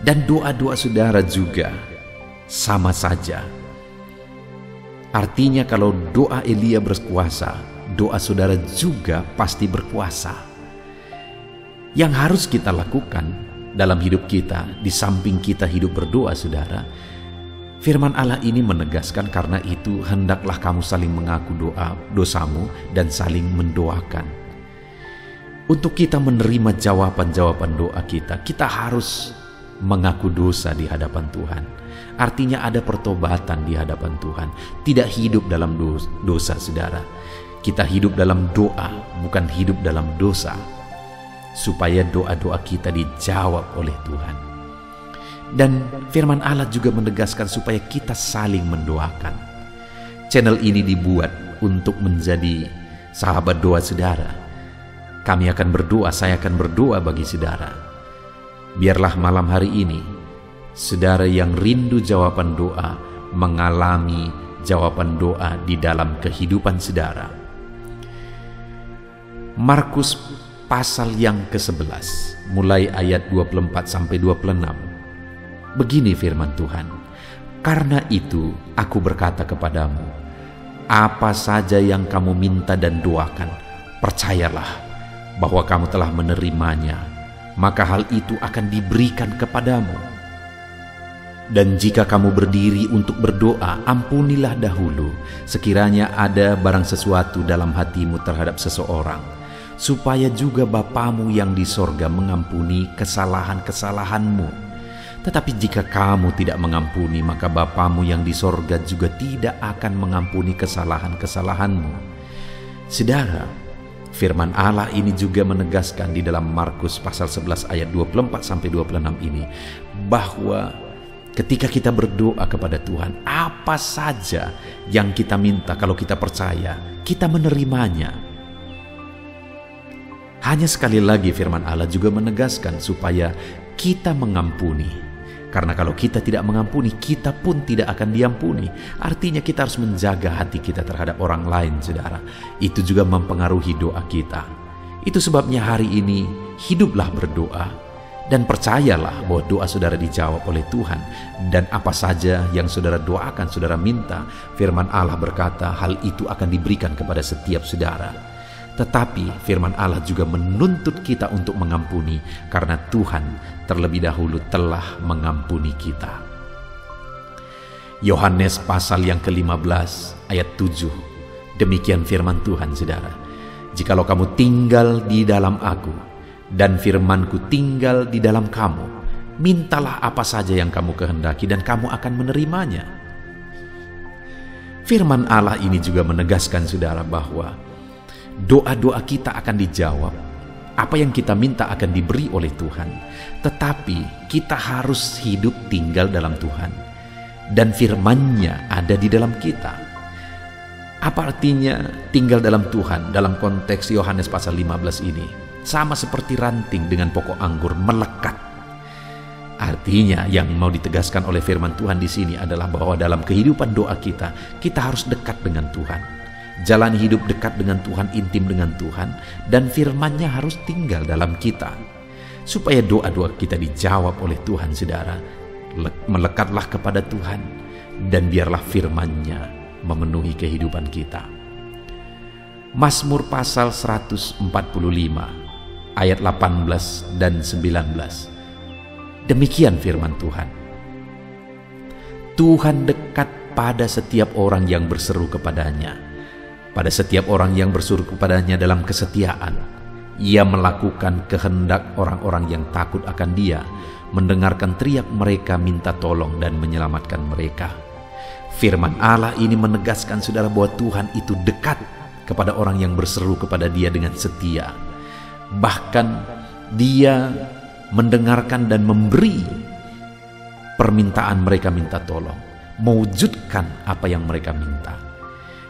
Dan doa-doa saudara juga sama saja. Artinya kalau doa Elia berkuasa, doa saudara juga pasti berkuasa. Yang harus kita lakukan dalam hidup kita, di samping kita hidup berdoa saudara, firman Allah ini menegaskan, karena itu hendaklah kamu saling mengaku dosamu dan saling mendoakan. Untuk kita menerima jawaban-jawaban doa kita, kita harus mengaku dosa di hadapan Tuhan. Artinya ada pertobatan di hadapan Tuhan. Tidak hidup dalam dosa saudara. Kita hidup dalam doa, bukan hidup dalam dosa. Supaya doa-doa kita dijawab oleh Tuhan. Dan firman Allah juga menegaskan supaya kita saling mendoakan. Channel ini dibuat untuk menjadi sahabat doa saudara. Kami akan berdoa, saya akan berdoa bagi saudara. Biarlah malam hari ini, saudara yang rindu jawaban doa, mengalami jawaban doa di dalam kehidupan saudara. Markus pasal yang ke-11, mulai ayat 24-26. Begini firman Tuhan, "Karena itu aku berkata kepadamu, apa saja yang kamu minta dan doakan, percayalah bahwa kamu telah menerimanya, maka hal itu akan diberikan kepadamu. Dan jika kamu berdiri untuk berdoa, ampunilah dahulu sekiranya ada barang sesuatu dalam hatimu terhadap seseorang, supaya juga Bapamu yang di sorga mengampuni kesalahan-kesalahanmu. Tetapi jika kamu tidak mengampuni, maka Bapamu yang di sorga juga tidak akan mengampuni kesalahan-kesalahanmu." Saudara, firman Allah ini juga menegaskan di dalam Markus pasal 11 ayat 24-26 ini, bahwa ketika kita berdoa kepada Tuhan, apa saja yang kita minta, kalau kita percaya, kita menerimanya. Hanya sekali lagi firman Allah juga menegaskan supaya kita mengampuni. Karena kalau kita tidak mengampuni, kita pun tidak akan diampuni. Artinya kita harus menjaga hati kita terhadap orang lain, saudara. Itu juga mempengaruhi doa kita. Itu sebabnya hari ini, hiduplah berdoa. Dan percayalah bahwa doa saudara dijawab oleh Tuhan. Dan apa saja yang saudara doakan, saudara minta, firman Allah berkata, hal itu akan diberikan kepada setiap saudara. Tetapi firman Allah juga menuntut kita untuk mengampuni, karena Tuhan terlebih dahulu telah mengampuni kita. Yohanes pasal yang ke-15 ayat 7. Demikian firman Tuhan saudara, "Jikalau kamu tinggal di dalam aku, dan firmanku tinggal di dalam kamu, mintalah apa saja yang kamu kehendaki dan kamu akan menerimanya." Firman Allah ini juga menegaskan saudara bahwa doa-doa kita akan dijawab, apa yang kita minta akan diberi oleh Tuhan. Tetapi kita harus hidup tinggal dalam Tuhan, dan firman-Nya ada di dalam kita. Apa artinya tinggal dalam Tuhan dalam konteks Yohanes pasal 15 ini? Sama seperti ranting dengan pokok anggur melekat. Artinya yang mau ditegaskan oleh firman Tuhan di sini adalah bahwa dalam kehidupan doa kita harus dekat dengan Tuhan. Jalani hidup dekat dengan Tuhan, intim dengan Tuhan, dan firman-Nya harus tinggal dalam kita. Supaya doa-doa kita dijawab oleh Tuhan, saudara, melekatlah kepada Tuhan. dan biarlah firman-Nya memenuhi kehidupan kita. Mazmur pasal 145 ayat 18 dan 19. Demikian firman Tuhan. Tuhan dekat pada setiap orang yang berseru kepadanya, pada setiap orang yang berseru kepadanya dalam kesetiaan. Ia melakukan kehendak orang-orang yang takut akan Dia, mendengarkan teriak mereka minta tolong dan menyelamatkan mereka. Firman Allah ini menegaskan saudara bahwa Tuhan itu dekat kepada orang yang berseru kepada Dia dengan setia. Bahkan Dia mendengarkan dan memberi permintaan mereka minta tolong, mewujudkan apa yang mereka minta.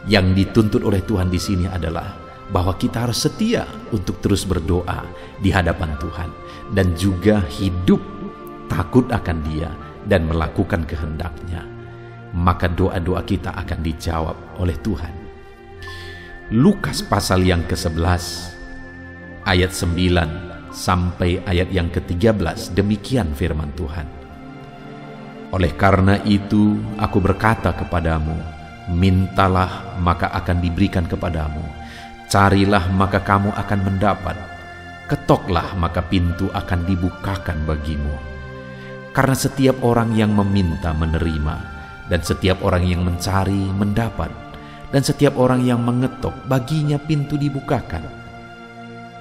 Yang dituntut oleh Tuhan di sini adalah bahwa kita harus setia untuk terus berdoa di hadapan Tuhan dan juga hidup takut akan Dia dan melakukan kehendak-Nya. Maka doa-doa kita akan dijawab oleh Tuhan. Lukas pasal yang ke-11 ayat 9 sampai ayat yang ke-13, demikian firman Tuhan. Oleh karena itu aku berkata kepadamu, mintalah maka akan diberikan kepadamu, carilah maka kamu akan mendapat, ketoklah maka pintu akan dibukakan bagimu. Karena setiap orang yang meminta menerima, dan setiap orang yang mencari mendapat, dan setiap orang yang mengetok baginya pintu dibukakan.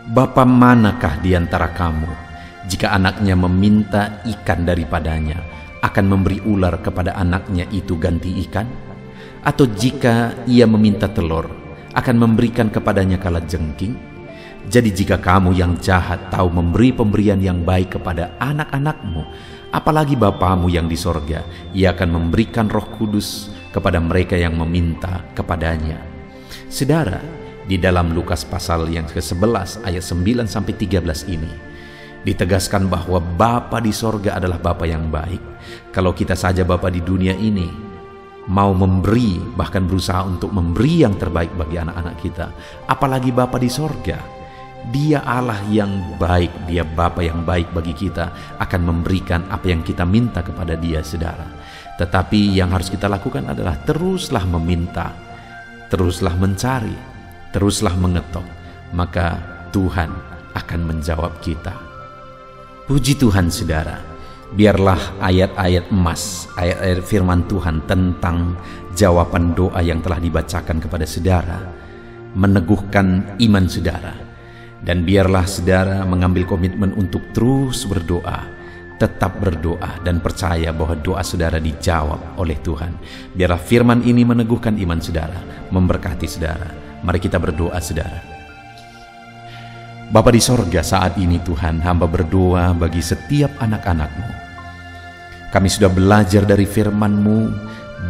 Bapa manakah di antara kamu, jika anaknya meminta ikan daripadanya, akan memberi ular kepada anaknya itu ganti ikan? Atau jika ia meminta telur, akan memberikan kepadanya kalajengking? Jadi jika kamu yang jahat tahu memberi pemberian yang baik kepada anak-anakmu, apalagi Bapamu yang di sorga, Ia akan memberikan Roh Kudus kepada mereka yang meminta kepadanya. Saudara, di dalam Lukas pasal yang ke-11 ayat 9 sampai 13 ini ditegaskan bahwa Bapa di sorga adalah Bapa yang baik. Kalau kita saja Bapa di dunia ini mau memberi, bahkan berusaha untuk memberi yang terbaik bagi anak-anak kita, apalagi Bapa di sorga. Dia Allah yang baik, Dia Bapa yang baik bagi kita, akan memberikan apa yang kita minta kepada Dia, saudara. Tetapi yang harus kita lakukan adalah teruslah meminta, teruslah mencari, teruslah mengetok, maka Tuhan akan menjawab kita. Puji Tuhan saudara, biarlah ayat-ayat emas, ayat-ayat firman Tuhan tentang jawaban doa yang telah dibacakan kepada saudara meneguhkan iman saudara. Dan biarlah saudara mengambil komitmen untuk terus berdoa, tetap berdoa dan percaya bahwa doa saudara dijawab oleh Tuhan. Biarlah firman ini meneguhkan iman saudara, memberkati saudara. Mari kita berdoa saudara. Bapa di sorga, saat ini Tuhan, hamba berdoa bagi setiap anak-anak-Mu. Kami sudah belajar dari firman-Mu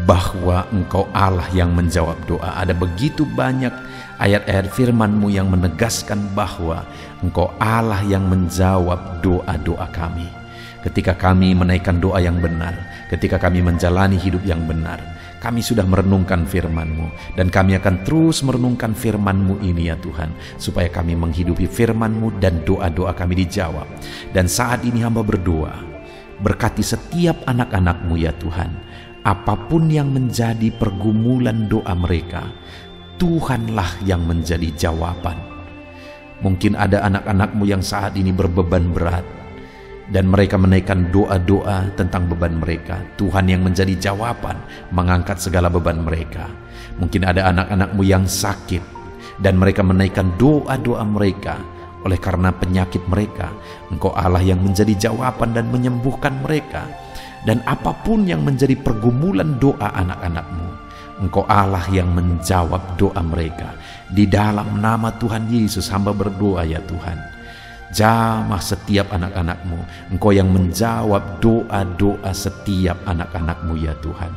bahwa Engkau Allah yang menjawab doa. Ada begitu banyak ayat-ayat firman-Mu yang menegaskan bahwa Engkau Allah yang menjawab doa-doa kami. Ketika kami menaikkan doa yang benar, ketika kami menjalani hidup yang benar, kami sudah merenungkan firman-Mu, dan kami akan terus merenungkan firman-Mu ini ya Tuhan, supaya kami menghidupi firman-Mu dan doa-doa kami dijawab. Dan saat ini hamba berdoa, berkati setiap anak-anak-Mu ya Tuhan, apapun yang menjadi pergumulan doa mereka, Tuhanlah yang menjadi jawaban. Mungkin ada anak-anak-Mu yang saat ini berbeban berat, dan mereka menaikkan doa-doa tentang beban mereka. Tuhan yang menjadi jawaban, mengangkat segala beban mereka. Mungkin ada anak-anak-Mu yang sakit, dan mereka menaikkan doa-doa mereka. Oleh karena penyakit mereka, Engkau Allah yang menjadi jawaban dan menyembuhkan mereka. Dan apapun yang menjadi pergumulan doa anak-anak-Mu, Engkau Allah yang menjawab doa mereka. Di dalam nama Tuhan Yesus hamba berdoa ya Tuhan, jamah setiap anak-anak-Mu. Engkau yang menjawab doa-doa setiap anak-anak-Mu ya Tuhan.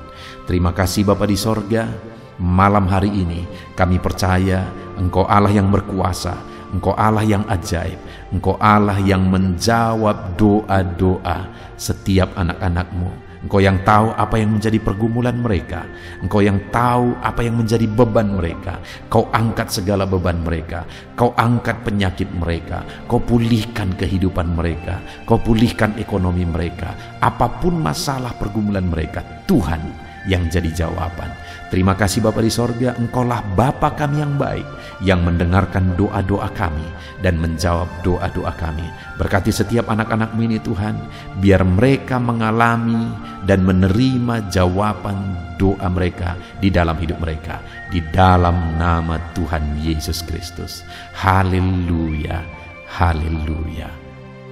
Terima kasih Bapa di sorga. Malam hari ini kami percaya Engkau Allah yang berkuasa, Engkau Allah yang ajaib, Engkau Allah yang menjawab doa-doa setiap anak-anak-Mu. Engkau yang tahu apa yang menjadi pergumulan mereka. Engkau yang tahu apa yang menjadi beban mereka. Kau angkat segala beban mereka. Kau angkat penyakit mereka. Kau pulihkan kehidupan mereka. Kau pulihkan ekonomi mereka. Apapun masalah pergumulan mereka, Tuhan yang jadi jawaban. Terima kasih Bapa di sorga, Engkaulah Bapa kami yang baik, yang mendengarkan doa-doa kami dan menjawab doa-doa kami. Berkati setiap anak-anak-Mu ini Tuhan, biar mereka mengalami dan menerima jawaban doa mereka di dalam hidup mereka. Di dalam nama Tuhan Yesus Kristus. Haleluya, haleluya,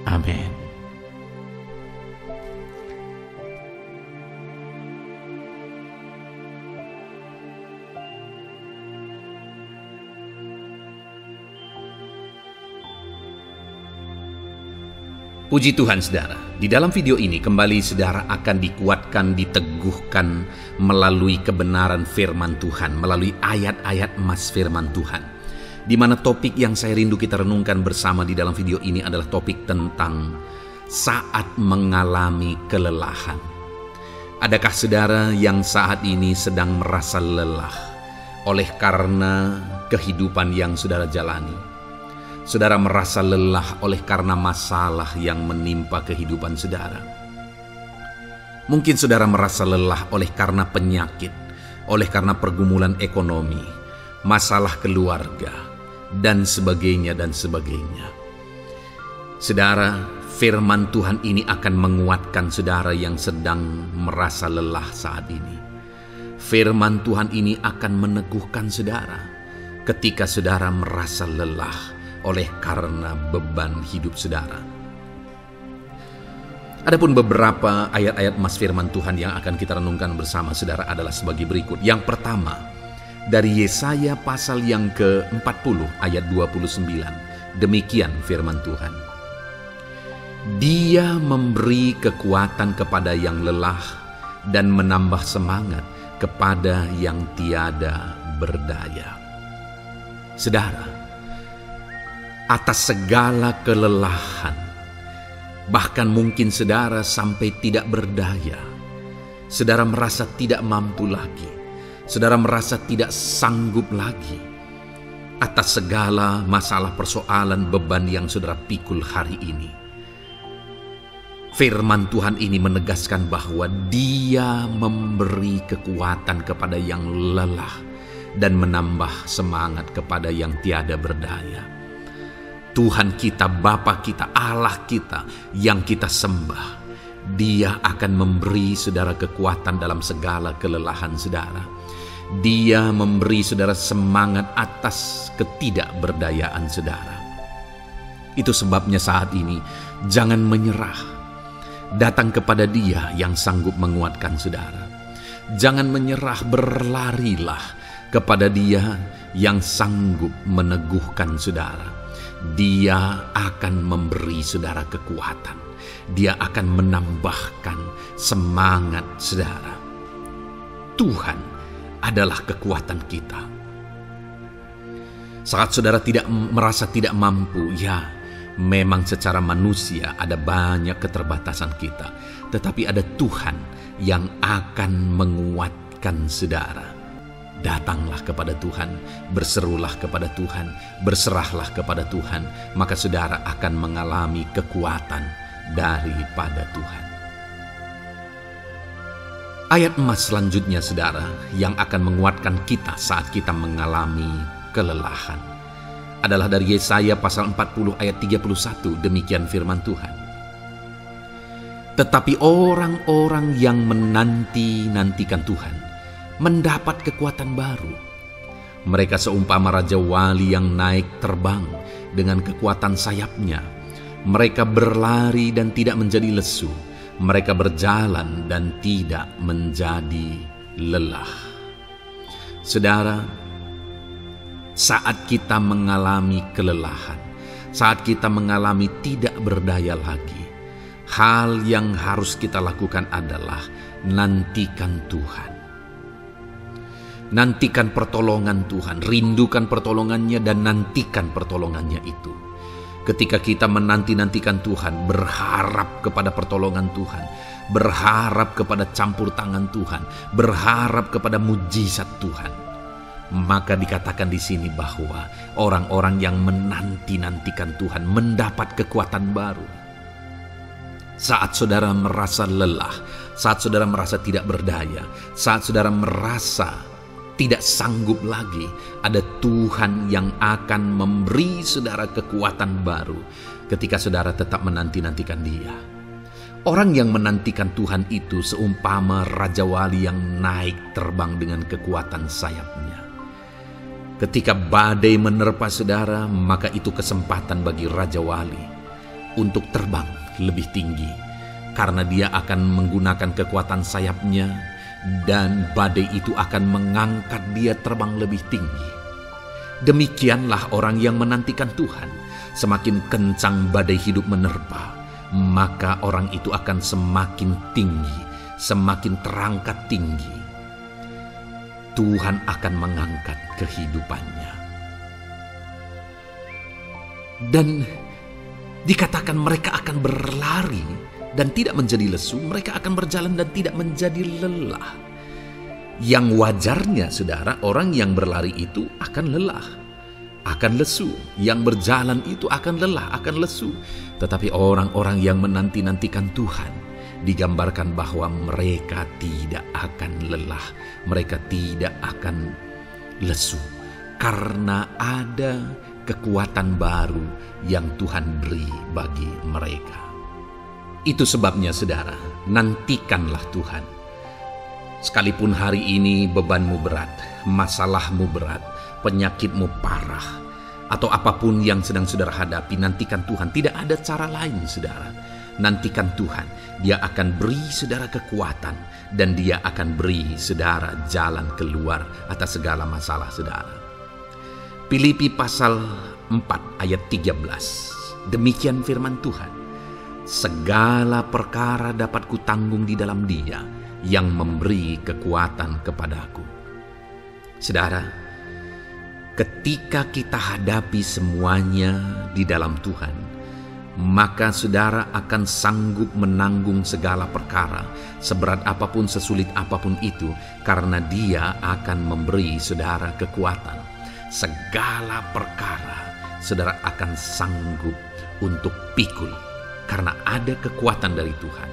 amin. Puji Tuhan saudara, di dalam video ini kembali saudara akan dikuatkan, diteguhkan melalui kebenaran firman Tuhan, melalui ayat-ayat emas firman Tuhan. Di mana topik yang saya rindu kita renungkan bersama di dalam video ini adalah topik tentang saat mengalami kelelahan. Adakah saudara yang saat ini sedang merasa lelah oleh karena kehidupan yang saudara jalani? Saudara merasa lelah oleh karena masalah yang menimpa kehidupan saudara. Mungkin saudara merasa lelah oleh karena penyakit, oleh karena pergumulan ekonomi, masalah keluarga, dan sebagainya dan sebagainya. Saudara, firman Tuhan ini akan menguatkan saudara yang sedang merasa lelah saat ini. Firman Tuhan ini akan meneguhkan saudara ketika saudara merasa lelah oleh karena beban hidup saudara. Adapun beberapa ayat-ayat emas firman Tuhan yang akan kita renungkan bersama saudara adalah sebagai berikut. Yang pertama, dari Yesaya pasal yang ke-40 ayat 29. Demikian firman Tuhan. Dia memberi kekuatan kepada yang lelah dan menambah semangat kepada yang tiada berdaya. Saudara, atas segala kelelahan, bahkan mungkin saudara sampai tidak berdaya, saudara merasa tidak mampu lagi, saudara merasa tidak sanggup lagi, atas segala masalah persoalan beban yang saudara pikul hari ini. Firman Tuhan ini menegaskan bahwa Dia memberi kekuatan kepada yang lelah dan menambah semangat kepada yang tiada berdaya. Tuhan kita, Bapa kita, Allah kita yang kita sembah, Dia akan memberi saudara kekuatan dalam segala kelelahan saudara. Dia memberi saudara semangat atas ketidakberdayaan saudara. Itu sebabnya saat ini jangan menyerah. Datang kepada Dia yang sanggup menguatkan saudara. Jangan menyerah, berlarilah kepada Dia yang sanggup meneguhkan saudara. Dia akan memberi saudara kekuatan. Dia akan menambahkan semangat saudara. Tuhan adalah kekuatan kita. Saat saudara merasa tidak mampu, ya memang secara manusia ada banyak keterbatasan kita. Tetapi ada Tuhan yang akan menguatkan saudara. Datanglah kepada Tuhan, berserulah kepada Tuhan, berserahlah kepada Tuhan, maka saudara akan mengalami kekuatan daripada Tuhan. Ayat emas selanjutnya saudara yang akan menguatkan kita saat kita mengalami kelelahan adalah dari Yesaya pasal 40 ayat 31. Demikian firman Tuhan. Tetapi orang-orang yang menanti-nantikan Tuhan mendapat kekuatan baru. Mereka seumpama Raja Wali yang naik terbang dengan kekuatan sayapnya. Mereka berlari dan tidak menjadi lesu. Mereka berjalan dan tidak menjadi lelah. Saudara, saat kita mengalami kelelahan, saat kita mengalami tidak berdaya lagi, hal yang harus kita lakukan adalah nantikan Tuhan. Nantikan pertolongan Tuhan, rindukan pertolongannya dan nantikan pertolongannya itu. Ketika kita menanti-nantikan Tuhan, berharap kepada pertolongan Tuhan, berharap kepada campur tangan Tuhan, berharap kepada mujizat Tuhan, maka dikatakan di sini bahwa orang-orang yang menanti-nantikan Tuhan mendapat kekuatan baru. Saat saudara merasa lelah, saat saudara merasa tidak berdaya, saat saudara merasa tidak sanggup lagi, ada Tuhan yang akan memberi saudara kekuatan baru ketika saudara tetap menanti-nantikan Dia. Orang yang menantikan Tuhan itu seumpama Raja Wali yang naik terbang dengan kekuatan sayapnya. Ketika badai menerpa saudara, maka itu kesempatan bagi Raja Wali untuk terbang lebih tinggi, karena dia akan menggunakan kekuatan sayapnya dan badai itu akan mengangkat dia terbang lebih tinggi. Demikianlah orang yang menantikan Tuhan. Semakin kencang badai hidup menerpa, maka orang itu akan semakin tinggi, semakin terangkat tinggi. Tuhan akan mengangkat kehidupannya. Dan dikatakan mereka akan berlari dan tidak menjadi lesu, mereka akan berjalan dan tidak menjadi lelah. Yang wajarnya, saudara, orang yang berlari itu akan lelah, akan lesu. Yang berjalan itu akan lelah, akan lesu. Tetapi orang-orang yang menanti-nantikan Tuhan, digambarkan bahwa mereka tidak akan lelah, mereka tidak akan lesu, karena ada kekuatan baru yang Tuhan beri bagi mereka. Itu sebabnya, saudara, nantikanlah Tuhan. Sekalipun hari ini bebanmu berat, masalahmu berat, penyakitmu parah, atau apapun yang sedang saudara hadapi, nantikan Tuhan. Tidak ada cara lain, saudara. Nantikan Tuhan. Dia akan beri saudara kekuatan, dan Dia akan beri saudara jalan keluar atas segala masalah saudara. Filipi pasal 4 ayat 13. Demikian firman Tuhan. Segala perkara dapat kutanggung di dalam Dia yang memberi kekuatan kepadaku. Saudara, ketika kita hadapi semuanya di dalam Tuhan, maka saudara akan sanggup menanggung segala perkara, seberat apapun, sesulit apapun itu, karena Dia akan memberi saudara kekuatan. Segala perkara saudara akan sanggup untuk pikul, karena ada kekuatan dari Tuhan.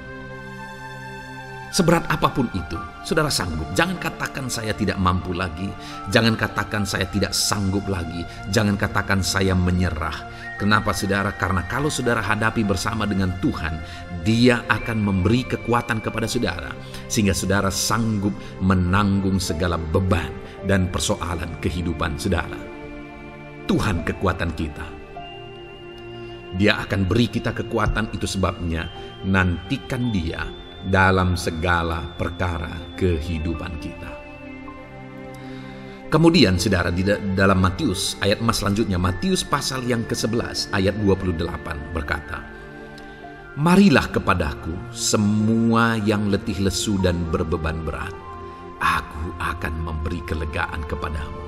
Seberat apapun itu, saudara sanggup. Jangan katakan saya tidak mampu lagi. Jangan katakan saya tidak sanggup lagi. Jangan katakan saya menyerah. Kenapa, saudara? Karena kalau saudara hadapi bersama dengan Tuhan, Dia akan memberi kekuatan kepada saudara, sehingga saudara sanggup menanggung segala beban dan persoalan kehidupan saudara. Tuhan kekuatan kita. Dia akan beri kita kekuatan, itu sebabnya nantikan Dia dalam segala perkara kehidupan kita. Kemudian, saudara, di dalam Matius, ayat selanjutnya, Matius pasal yang ke-11 ayat 28 berkata, "Marilah kepadaku semua yang letih lesu dan berbeban berat, aku akan memberi kelegaan kepadamu."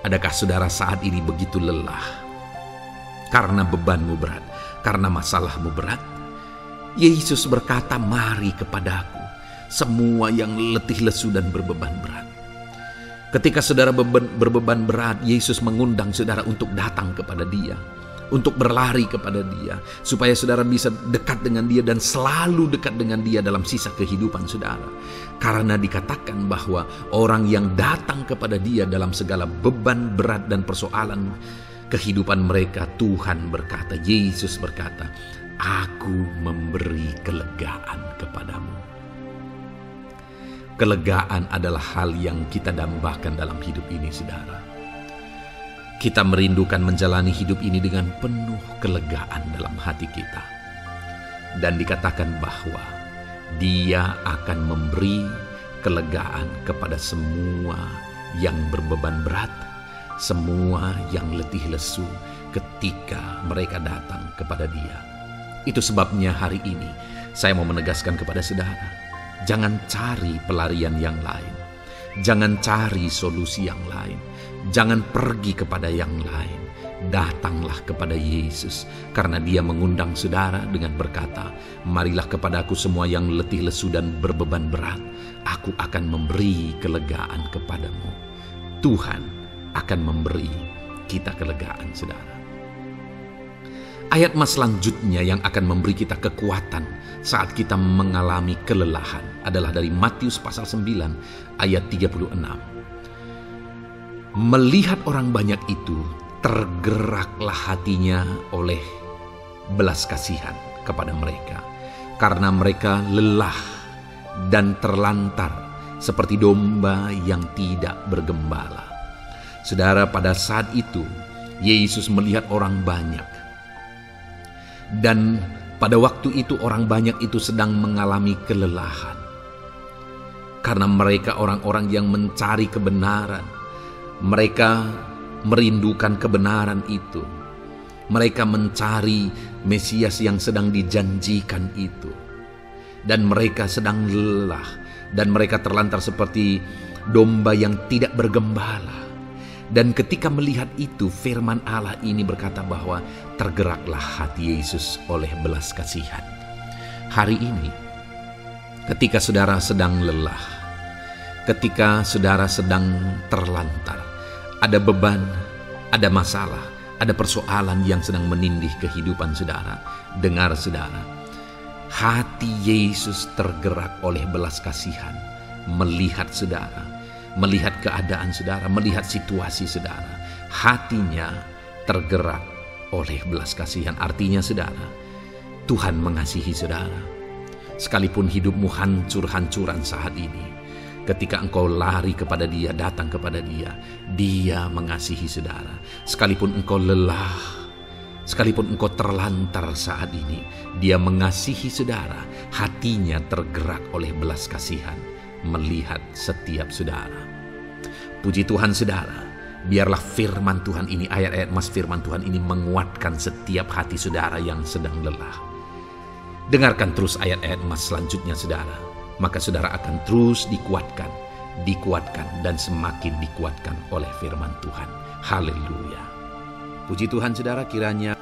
Adakah saudara saat ini begitu lelah karena bebanmu berat, karena masalahmu berat? Yesus berkata, "Mari kepadaku semua yang letih lesu dan berbeban berat." Ketika saudara berbeban berat, Yesus mengundang saudara untuk datang kepada Dia, untuk berlari kepada Dia, supaya saudara bisa dekat dengan Dia dan selalu dekat dengan Dia dalam sisa kehidupan saudara. Karena dikatakan bahwa orang yang datang kepada Dia dalam segala beban berat dan persoalan kehidupan mereka, Tuhan berkata, Yesus berkata, "Aku memberi kelegaan kepadamu." Kelegaan adalah hal yang kita dambakan dalam hidup ini, saudara. Kita merindukan menjalani hidup ini dengan penuh kelegaan dalam hati kita. Dan dikatakan bahwa Dia akan memberi kelegaan kepada semua yang berbeban berat, semua yang letih lesu ketika mereka datang kepada Dia. Itu sebabnya hari ini saya mau menegaskan kepada saudara, jangan cari pelarian yang lain. Jangan cari solusi yang lain. Jangan pergi kepada yang lain. Datanglah kepada Yesus, karena Dia mengundang saudara dengan berkata, "Marilah kepadaku semua yang letih lesu dan berbeban berat, aku akan memberi kelegaan kepadamu." Tuhan akan memberi kita kelegaan, saudara. Ayat mas selanjutnya yang akan memberi kita kekuatan saat kita mengalami kelelahan adalah dari Matius pasal 9 ayat 36. Melihat orang banyak itu, tergeraklah hatinya oleh belas kasihan kepada mereka, karena mereka lelah dan terlantar seperti domba yang tidak bergembala. Saudara, pada saat itu Yesus melihat orang banyak. Dan pada waktu itu orang banyak itu sedang mengalami kelelahan. Karena mereka orang-orang yang mencari kebenaran. Mereka merindukan kebenaran itu. Mereka mencari Mesias yang sedang dijanjikan itu. Dan mereka sedang lelah. Dan mereka terlantar seperti domba yang tidak bergembala. Dan ketika melihat itu, firman Allah ini berkata bahwa tergeraklah hati Yesus oleh belas kasihan. Hari ini, ketika saudara sedang lelah, ketika saudara sedang terlantar, ada beban, ada masalah, ada persoalan yang sedang menindih kehidupan saudara. Dengar saudara, hati Yesus tergerak oleh belas kasihan, melihat saudara, melihat keadaan saudara, melihat situasi saudara. Hatinya tergerak oleh belas kasihan. Artinya saudara, Tuhan mengasihi saudara. Sekalipun hidupmu hancur-hancuran saat ini, ketika engkau lari kepada Dia, datang kepada Dia, Dia mengasihi saudara. Sekalipun engkau lelah, sekalipun engkau terlantar saat ini, Dia mengasihi saudara. Hatinya tergerak oleh belas kasihan melihat setiap saudara. Puji Tuhan saudara, biarlah firman Tuhan ini, ayat-ayat mas firman Tuhan ini menguatkan setiap hati saudara yang sedang lelah. Dengarkan terus ayat-ayat mas selanjutnya saudara, maka saudara akan terus dikuatkan, dan semakin dikuatkan oleh firman Tuhan. Haleluya. Puji Tuhan saudara, kiranya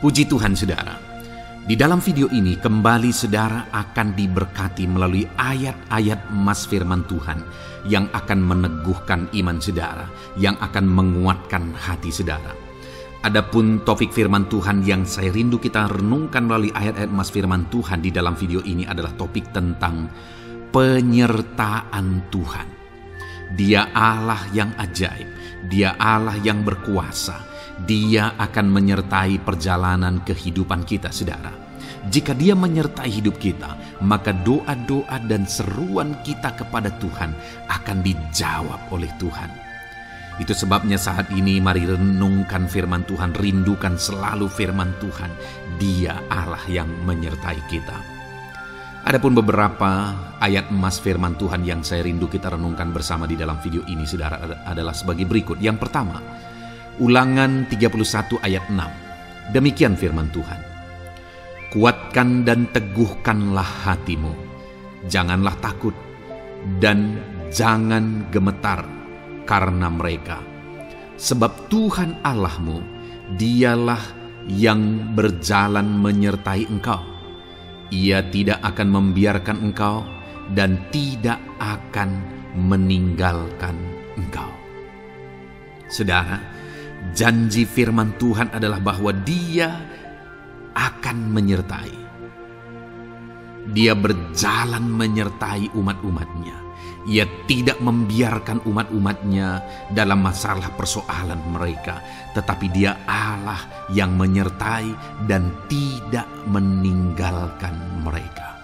puji Tuhan saudara. Di dalam video ini kembali saudara akan diberkati melalui ayat-ayat emas firman Tuhan yang akan meneguhkan iman saudara, yang akan menguatkan hati saudara. Adapun topik firman Tuhan yang saya rindu kita renungkan melalui ayat-ayat emas firman Tuhan di dalam video ini adalah topik tentang penyertaan Tuhan. Dia Allah yang ajaib, Dia Allah yang berkuasa. Dia akan menyertai perjalanan kehidupan kita, saudara. Jika Dia menyertai hidup kita, maka doa-doa dan seruan kita kepada Tuhan akan dijawab oleh Tuhan. Itu sebabnya saat ini mari renungkan firman Tuhan, rindukan selalu firman Tuhan. Dia Allah yang menyertai kita. Adapun beberapa ayat emas firman Tuhan yang saya rindu kita renungkan bersama di dalam video ini, saudara, adalah sebagai berikut. Yang pertama, Ulangan 31 ayat 6. Demikian firman Tuhan. Kuatkan dan teguhkanlah hatimu. Janganlah takut dan jangan gemetar karena mereka. Sebab Tuhan Allahmu, Dialah yang berjalan menyertai engkau. Ia tidak akan membiarkan engkau dan tidak akan meninggalkan engkau. Saudara, janji firman Tuhan adalah bahwa Dia akan menyertai. Dia berjalan menyertai umat-umatnya. Ia tidak membiarkan umat-umatnya dalam masalah persoalan mereka. Tetapi Dia Allah yang menyertai dan tidak meninggalkan mereka.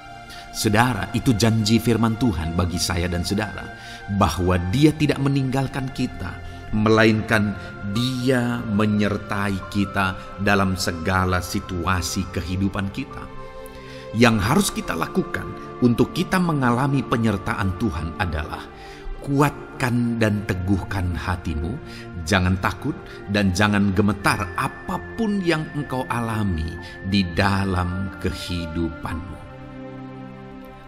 Saudara, itu janji firman Tuhan bagi saya dan saudara. Bahwa Dia tidak meninggalkan kita, melainkan Dia menyertai kita dalam segala situasi kehidupan kita. Yang harus kita lakukan untuk kita mengalami penyertaan Tuhan adalah kuatkan dan teguhkan hatimu, jangan takut dan jangan gemetar apapun yang engkau alami di dalam kehidupanmu.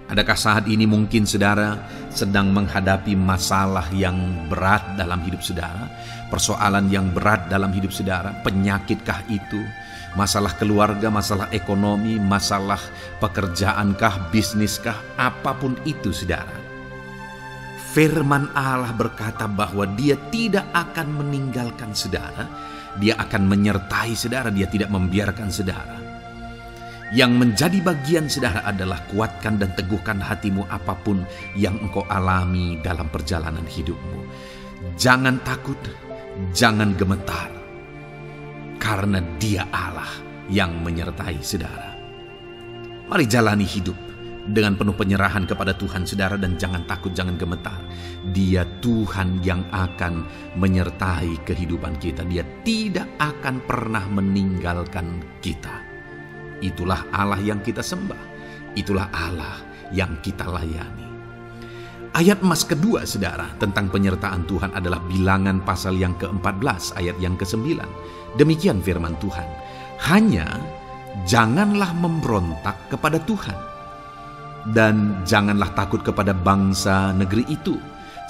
Adakah saat ini mungkin saudara sedang menghadapi masalah yang berat dalam hidup saudara? Persoalan yang berat dalam hidup saudara? Penyakitkah itu? Masalah keluarga, masalah ekonomi, masalah pekerjaankah, bisniskah? Apapun itu saudara. Firman Allah berkata bahwa Dia tidak akan meninggalkan saudara Dia akan menyertai saudara, dia tidak membiarkan saudara. Yang menjadi bagian saudara adalah kuatkan dan teguhkan hatimu apapun yang engkau alami dalam perjalanan hidupmu. Jangan takut, jangan gemetar, karena Dia Allah yang menyertai saudara. Mari jalani hidup dengan penuh penyerahan kepada Tuhan saudara, dan jangan takut, jangan gemetar. Dia Tuhan yang akan menyertai kehidupan kita. Dia tidak akan pernah meninggalkan kita. Itulah Allah yang kita sembah. Itulah Allah yang kita layani. Ayat emas kedua saudara tentang penyertaan Tuhan adalah Bilangan pasal yang ke-14 ayat yang ke-9. Demikian firman Tuhan. Hanya janganlah memberontak kepada Tuhan, dan janganlah takut kepada bangsa negeri itu,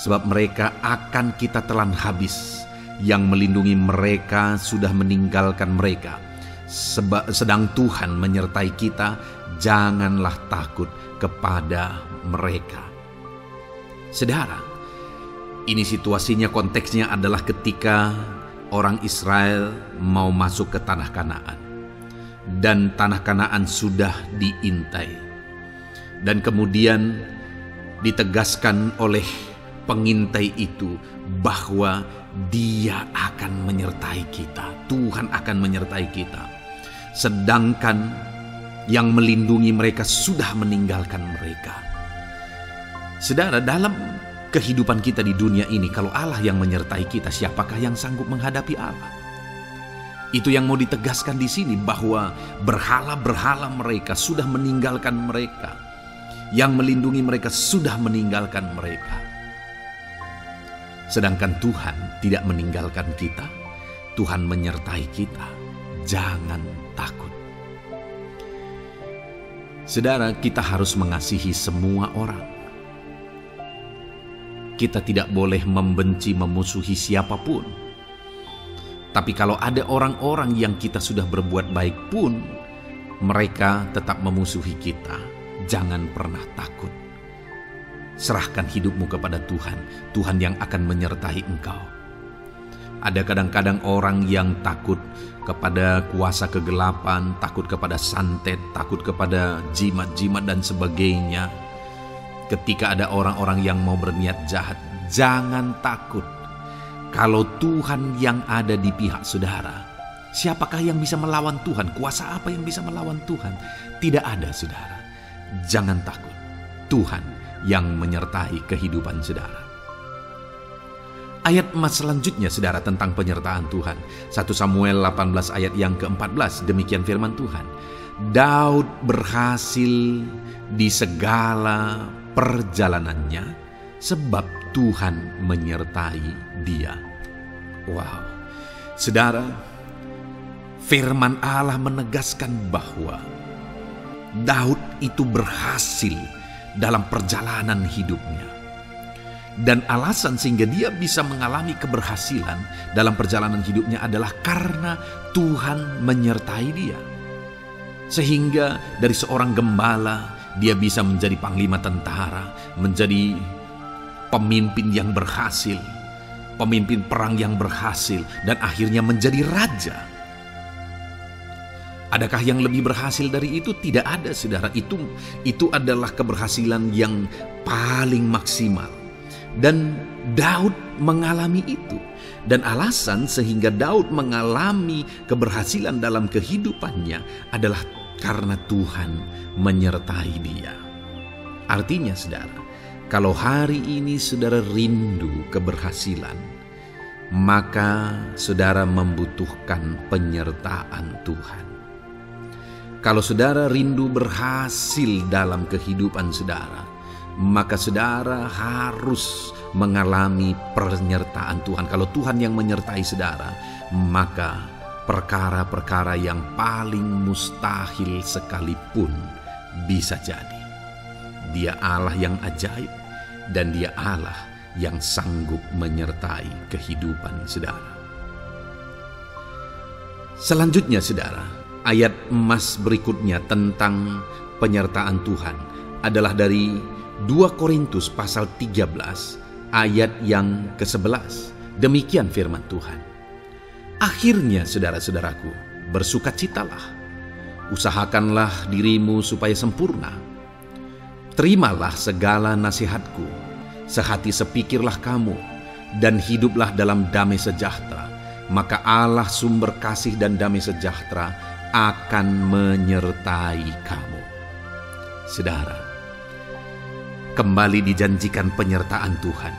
sebab mereka akan kita telan habis. Yang melindungi mereka sudah meninggalkan mereka. Sedang Tuhan menyertai kita, janganlah takut kepada mereka. Saudara, ini situasinya, konteksnya adalah ketika orang Israel mau masuk ke tanah Kanaan, dan tanah Kanaan sudah diintai. Dan kemudian ditegaskan oleh pengintai itu bahwa Dia akan menyertai kita. Tuhan akan menyertai kita. Sedangkan yang melindungi mereka sudah meninggalkan mereka. Saudara, dalam kehidupan kita di dunia ini, kalau Allah yang menyertai kita, siapakah yang sanggup menghadapi Allah? Itu yang mau ditegaskan di sini, bahwa berhala-berhala mereka sudah meninggalkan mereka. Yang melindungi mereka sudah meninggalkan mereka. Sedangkan Tuhan tidak meninggalkan kita. Tuhan menyertai kita. Jangan takut. Saudara, kita harus mengasihi semua orang. Kita tidak boleh membenci, memusuhi siapapun. Tapi kalau ada orang-orang yang kita sudah berbuat baik pun, mereka tetap memusuhi kita, jangan pernah takut. Serahkan hidupmu kepada Tuhan, Tuhan yang akan menyertai engkau. Ada kadang-kadang orang yang takut kepada kuasa kegelapan, takut kepada santet, takut kepada jimat-jimat dan sebagainya. Ketika ada orang-orang yang mau berniat jahat, jangan takut. Kalau Tuhan yang ada di pihak saudara, siapakah yang bisa melawan Tuhan? Kuasa apa yang bisa melawan Tuhan? Tidak ada, saudara. Jangan takut. Tuhan yang menyertai kehidupan saudara. Ayat emas selanjutnya, saudara, tentang penyertaan Tuhan. 1 Samuel 18 ayat yang ke-14, demikian firman Tuhan. Daud berhasil di segala perjalanannya, sebab Tuhan menyertai dia. Wow, saudara, firman Allah menegaskan bahwa Daud itu berhasil dalam perjalanan hidupnya. Dan alasan sehingga dia bisa mengalami keberhasilan dalam perjalanan hidupnya adalah karena Tuhan menyertai dia. Sehingga dari seorang gembala, dia bisa menjadi panglima tentara, menjadi pemimpin yang berhasil, pemimpin perang yang berhasil, dan akhirnya menjadi raja. Adakah yang lebih berhasil dari itu? Tidak ada, saudara. Itu adalah keberhasilan yang paling maksimal. Dan Daud mengalami itu. Dan alasan sehingga Daud mengalami keberhasilan dalam kehidupannya adalah karena Tuhan menyertai dia. Artinya, saudara, kalau hari ini saudara rindu keberhasilan, maka saudara membutuhkan penyertaan Tuhan. Kalau saudara rindu berhasil dalam kehidupan saudara, maka saudara harus mengalami penyertaan Tuhan. Kalau Tuhan yang menyertai saudara, maka perkara-perkara yang paling mustahil sekalipun bisa jadi. Dia Allah yang ajaib, dan Dia Allah yang sanggup menyertai kehidupan saudara. Selanjutnya, saudara, ayat emas berikutnya tentang penyertaan Tuhan adalah dari 2 Korintus pasal 13 ayat yang ke-11. Demikian firman Tuhan. Akhirnya, saudara-saudaraku, bersukacitalah. Usahakanlah dirimu supaya sempurna. Terimalah segala nasihatku. Sehati sepikirlah kamu, dan hiduplah dalam damai sejahtera. Maka Allah sumber kasih dan damai sejahtera akan menyertai kamu. Saudara, kembali dijanjikan penyertaan Tuhan.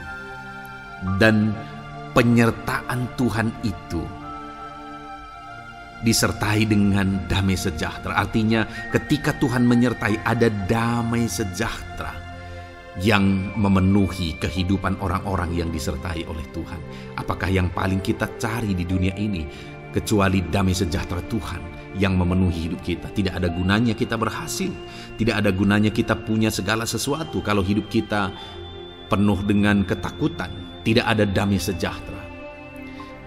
Dan penyertaan Tuhan itu disertai dengan damai sejahtera. Artinya ketika Tuhan menyertai, ada damai sejahtera yang memenuhi kehidupan orang-orang yang disertai oleh Tuhan. Apakah yang paling kita cari di dunia ini kecuali damai sejahtera Tuhan yang memenuhi hidup kita? Tidak ada gunanya kita berhasil, tidak ada gunanya kita punya segala sesuatu kalau hidup kita penuh dengan ketakutan, tidak ada damai sejahtera.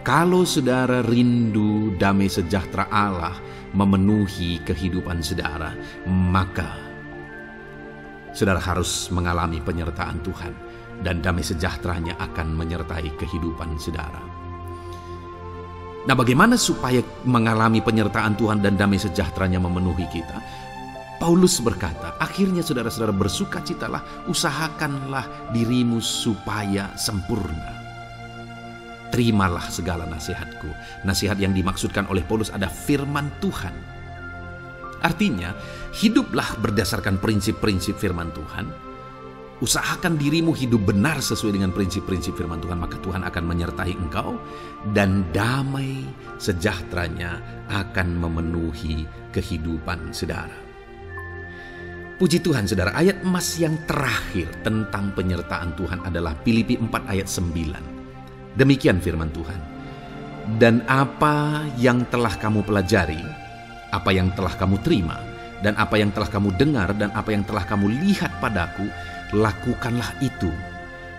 Kalau saudara rindu damai sejahtera Allah memenuhi kehidupan saudara, maka saudara harus mengalami penyertaan Tuhan, dan damai sejahteranya akan menyertai kehidupan saudara. Nah, bagaimana supaya mengalami penyertaan Tuhan dan damai sejahteranya memenuhi kita? Paulus berkata, akhirnya saudara-saudara bersukacitalah, usahakanlah dirimu supaya sempurna. Terimalah segala nasihatku. Nasihat yang dimaksudkan oleh Paulus ada firman Tuhan. Artinya, hiduplah berdasarkan prinsip-prinsip firman Tuhan. Usahakan dirimu hidup benar sesuai dengan prinsip-prinsip firman Tuhan, maka Tuhan akan menyertai engkau, dan damai sejahteranya akan memenuhi kehidupan saudara. Puji Tuhan saudara, ayat emas yang terakhir tentang penyertaan Tuhan adalah Filipi 4 ayat 9. Demikian firman Tuhan. Dan apa yang telah kamu pelajari, apa yang telah kamu terima, dan apa yang telah kamu dengar, dan apa yang telah kamu lihat padaku, lakukanlah itu.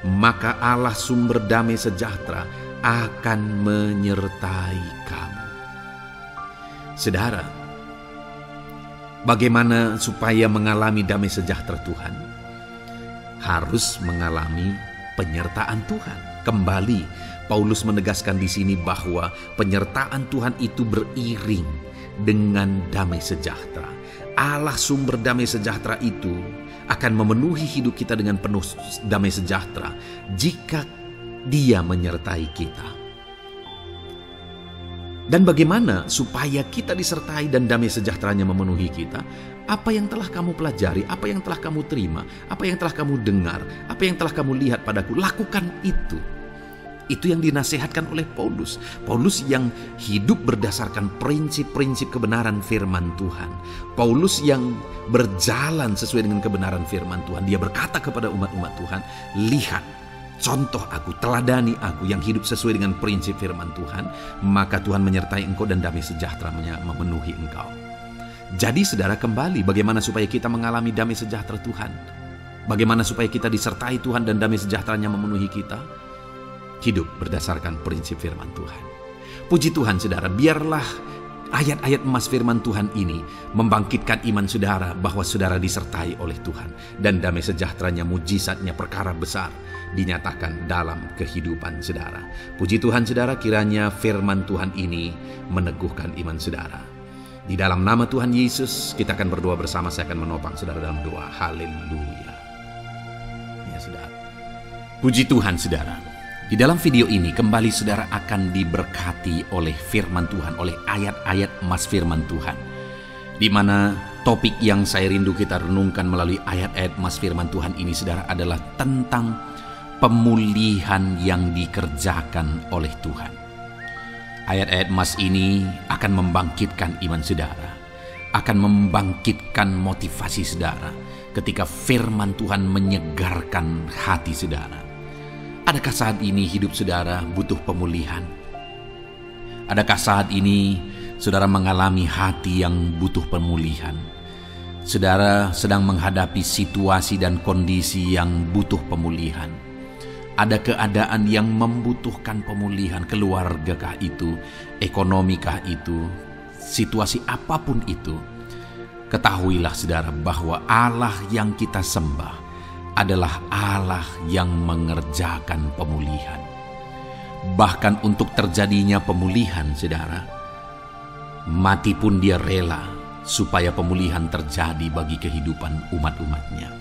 Maka Allah sumber damai sejahtera akan menyertai kamu. Saudara, bagaimana supaya mengalami damai sejahtera Tuhan? Harus mengalami penyertaan Tuhan. Kembali, Paulus menegaskan di sini bahwa penyertaan Tuhan itu beriring dengan damai sejahtera. Allah sumber damai sejahtera itu akan memenuhi hidup kita dengan penuh damai sejahtera jika Dia menyertai kita. Dan bagaimana supaya kita disertai dan damai sejahteranya memenuhi kita? Apa yang telah kamu pelajari, apa yang telah kamu terima, apa yang telah kamu dengar, apa yang telah kamu lihat padaku, lakukan itu. Itu yang dinasihatkan oleh Paulus. Paulus yang hidup berdasarkan prinsip-prinsip kebenaran firman Tuhan. Paulus yang berjalan sesuai dengan kebenaran firman Tuhan. Dia berkata kepada umat-umat Tuhan, lihat, contoh aku, teladani aku yang hidup sesuai dengan prinsip firman Tuhan, maka Tuhan menyertai engkau dan damai sejahteranya memenuhi engkau. Jadi saudara, kembali bagaimana supaya kita mengalami damai sejahtera Tuhan? Bagaimana supaya kita disertai Tuhan dan damai sejahteranya memenuhi kita? Hidup berdasarkan prinsip firman Tuhan. Puji Tuhan saudara, biarlah ayat-ayat emas firman Tuhan ini membangkitkan iman saudara bahwa saudara disertai oleh Tuhan. Dan damai sejahteranya, mujizatnya, perkara besar dinyatakan dalam kehidupan saudara. Puji Tuhan saudara, kiranya firman Tuhan ini meneguhkan iman saudara. Di dalam nama Tuhan Yesus kita akan berdoa bersama. Saya akan menopang saudara dalam doa. Haleluya. Ya saudara. Puji Tuhan saudara. Di dalam video ini kembali saudara akan diberkati oleh firman Tuhan, oleh ayat-ayat emas firman Tuhan. Di mana topik yang saya rindu kita renungkan melalui ayat-ayat emas firman Tuhan ini saudara adalah tentang pemulihan yang dikerjakan oleh Tuhan. Ayat-ayat emas ini akan membangkitkan iman saudara, akan membangkitkan motivasi saudara ketika firman Tuhan menyegarkan hati saudara. Adakah saat ini hidup saudara butuh pemulihan? Adakah saat ini saudara mengalami hati yang butuh pemulihan? Saudara sedang menghadapi situasi dan kondisi yang butuh pemulihan. Ada keadaan yang membutuhkan pemulihan, keluargakah itu, ekonomikah itu, situasi apapun itu. Ketahuilah saudara bahwa Allah yang kita sembah adalah Allah yang mengerjakan pemulihan. Bahkan untuk terjadinya pemulihan, saudara, mati pun dia rela supaya pemulihan terjadi bagi kehidupan umat-umatnya.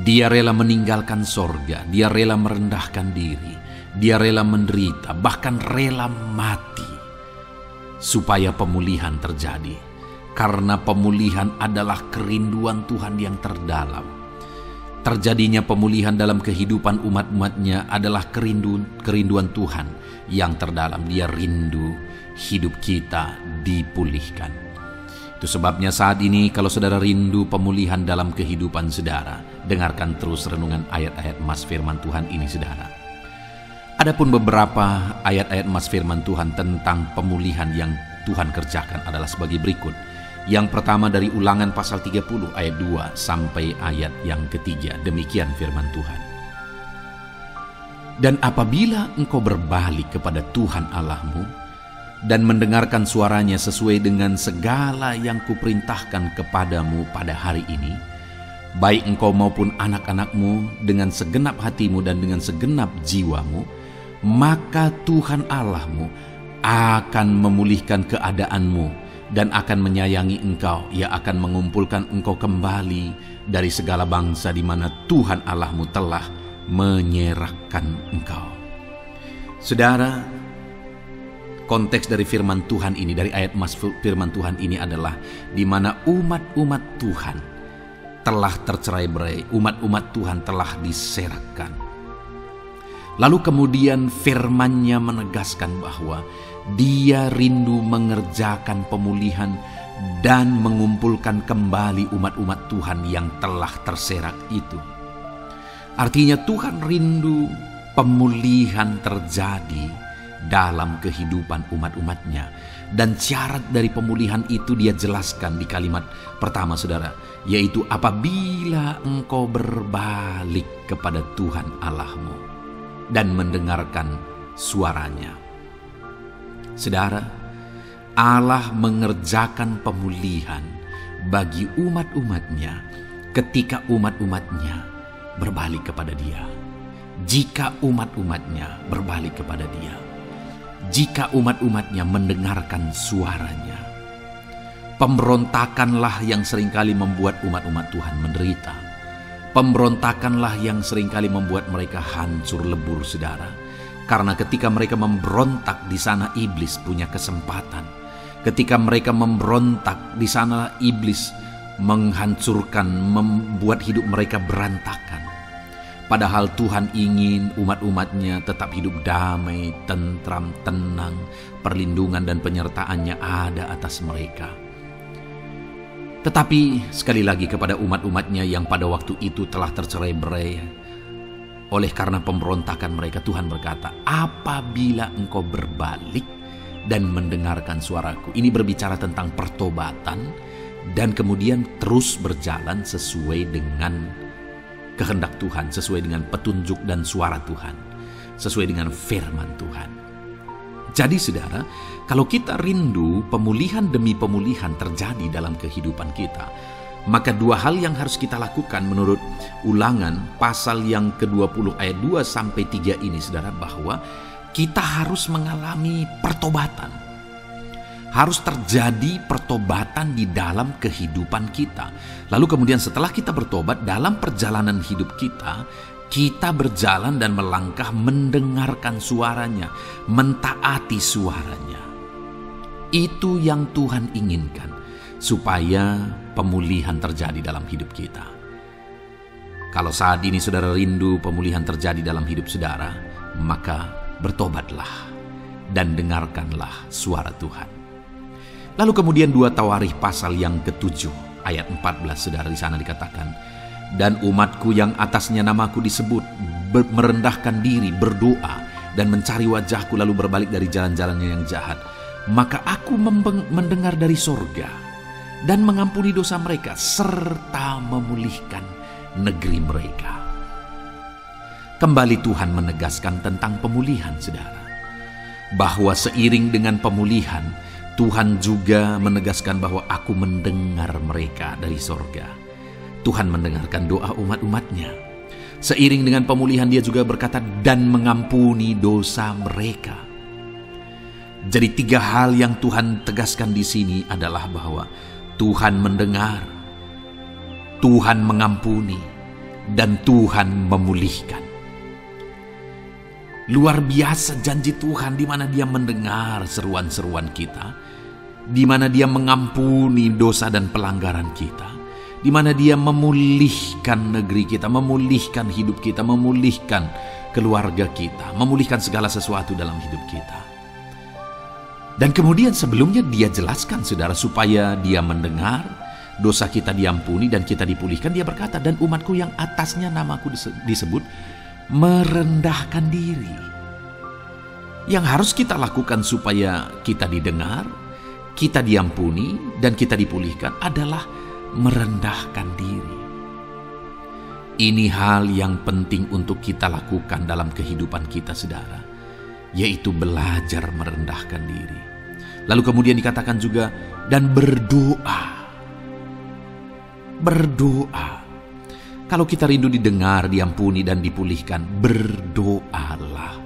Dia rela meninggalkan sorga, dia rela merendahkan diri, dia rela menderita, bahkan rela mati supaya pemulihan terjadi. Karena pemulihan adalah kerinduan Tuhan yang terdalam. Terjadinya pemulihan dalam kehidupan umat-umatnya adalah kerinduan Tuhan yang terdalam. Dia rindu hidup kita dipulihkan. Itu sebabnya saat ini kalau saudara rindu pemulihan dalam kehidupan saudara, dengarkan terus renungan ayat-ayat emas firman Tuhan ini, saudara. Adapun beberapa ayat-ayat emas firman Tuhan tentang pemulihan yang Tuhan kerjakan adalah sebagai berikut. Yang pertama dari Ulangan pasal 30 ayat 2 sampai ayat yang ketiga. Demikian firman Tuhan. Dan apabila engkau berbalik kepada Tuhan Allahmu dan mendengarkan suaranya sesuai dengan segala yang kuperintahkan kepadamu pada hari ini, baik engkau maupun anak-anakmu dengan segenap hatimu dan dengan segenap jiwamu, maka Tuhan Allahmu akan memulihkan keadaanmu dan akan menyayangi engkau. Ia akan mengumpulkan engkau kembali dari segala bangsa di mana Tuhan Allahmu telah menyerahkan engkau. Saudara, konteks dari firman Tuhan ini, dari ayat emas firman Tuhan ini adalah di mana umat-umat Tuhan telah tercerai-berai, umat-umat Tuhan telah diserakkan. Lalu kemudian firman-Nya menegaskan bahwa Dia rindu mengerjakan pemulihan dan mengumpulkan kembali umat-umat Tuhan yang telah terserak itu. Artinya Tuhan rindu pemulihan terjadi dalam kehidupan umat-umatnya. Dan syarat dari pemulihan itu Dia jelaskan di kalimat pertama, saudara, yaitu apabila engkau berbalik kepada Tuhan Allahmu dan mendengarkan suaranya. Saudara, Allah mengerjakan pemulihan bagi umat-umatnya ketika umat-umatnya berbalik kepada Dia. Jika umat-umatnya berbalik kepada Dia, jika umat-umatnya mendengarkan suaranya. Pemberontakanlah yang seringkali membuat umat-umat Tuhan menderita. Pemberontakanlah yang seringkali membuat mereka hancur lebur, saudara. Karena ketika mereka memberontak, di sana iblis punya kesempatan. Ketika mereka memberontak, di sana iblis menghancurkan, membuat hidup mereka berantakan. Padahal Tuhan ingin umat-umatnya tetap hidup damai, tentram, tenang, perlindungan dan penyertaan-Nya ada atas mereka. Tetapi sekali lagi kepada umat-umatnya yang pada waktu itu telah tercerai-berai oleh karena pemberontakan mereka, Tuhan berkata, apabila engkau berbalik dan mendengarkan suaraku. Ini berbicara tentang pertobatan dan kemudian terus berjalan sesuai dengan kehendak Tuhan, sesuai dengan petunjuk dan suara Tuhan, sesuai dengan firman Tuhan. Jadi saudara, kalau kita rindu pemulihan demi pemulihan terjadi dalam kehidupan kita, maka dua hal yang harus kita lakukan menurut Ulangan pasal yang ke-20 ayat 2 sampai 3 ini, saudara, bahwa kita harus mengalami pertobatan. Harus terjadi pertobatan di dalam kehidupan kita. Lalu kemudian setelah kita bertobat, dalam perjalanan hidup kita, kita berjalan dan melangkah mendengarkan suaranya, mentaati suaranya. Itu yang Tuhan inginkan, supaya pemulihan terjadi dalam hidup kita. Kalau saat ini saudara rindu pemulihan terjadi dalam hidup saudara, maka bertobatlah dan dengarkanlah suara Tuhan. Lalu kemudian 2 Tawarikh pasal yang ke-7 ayat 14, saudara, di sana dikatakan, dan umatku yang atasnya namaku disebut merendahkan diri, berdoa dan mencari wajahku lalu berbalik dari jalan-jalannya yang jahat, maka aku mendengar dari sorga dan mengampuni dosa mereka serta memulihkan negeri mereka. Kembali Tuhan menegaskan tentang pemulihan, saudara, bahwa seiring dengan pemulihan Tuhan juga menegaskan bahwa aku mendengar mereka dari sorga. Tuhan mendengarkan doa umat-umatnya. Seiring dengan pemulihan dia juga berkata, dan mengampuni dosa mereka. Jadi 3 hal yang Tuhan tegaskan di sini adalah bahwa Tuhan mendengar, Tuhan mengampuni, dan Tuhan memulihkan. Luar biasa janji Tuhan, di mana Dia mendengar seruan-seruan kita, di mana Dia mengampuni dosa dan pelanggaran kita, di mana Dia memulihkan negeri kita, memulihkan hidup kita, memulihkan keluarga kita, memulihkan segala sesuatu dalam hidup kita. Dan kemudian sebelumnya Dia jelaskan, saudara, supaya Dia mendengar, dosa kita diampuni dan kita dipulihkan. Dia berkata, dan umatku yang atasnya namaku disebut merendahkan diri. Yang harus kita lakukan supaya kita didengar, kita diampuni, dan kita dipulihkan adalah merendahkan diri. Ini hal yang penting untuk kita lakukan dalam kehidupan kita, saudara, yaitu belajar merendahkan diri. Lalu kemudian dikatakan juga, dan berdoa. Berdoa. Kalau kita rindu didengar, diampuni, dan dipulihkan, berdoalah.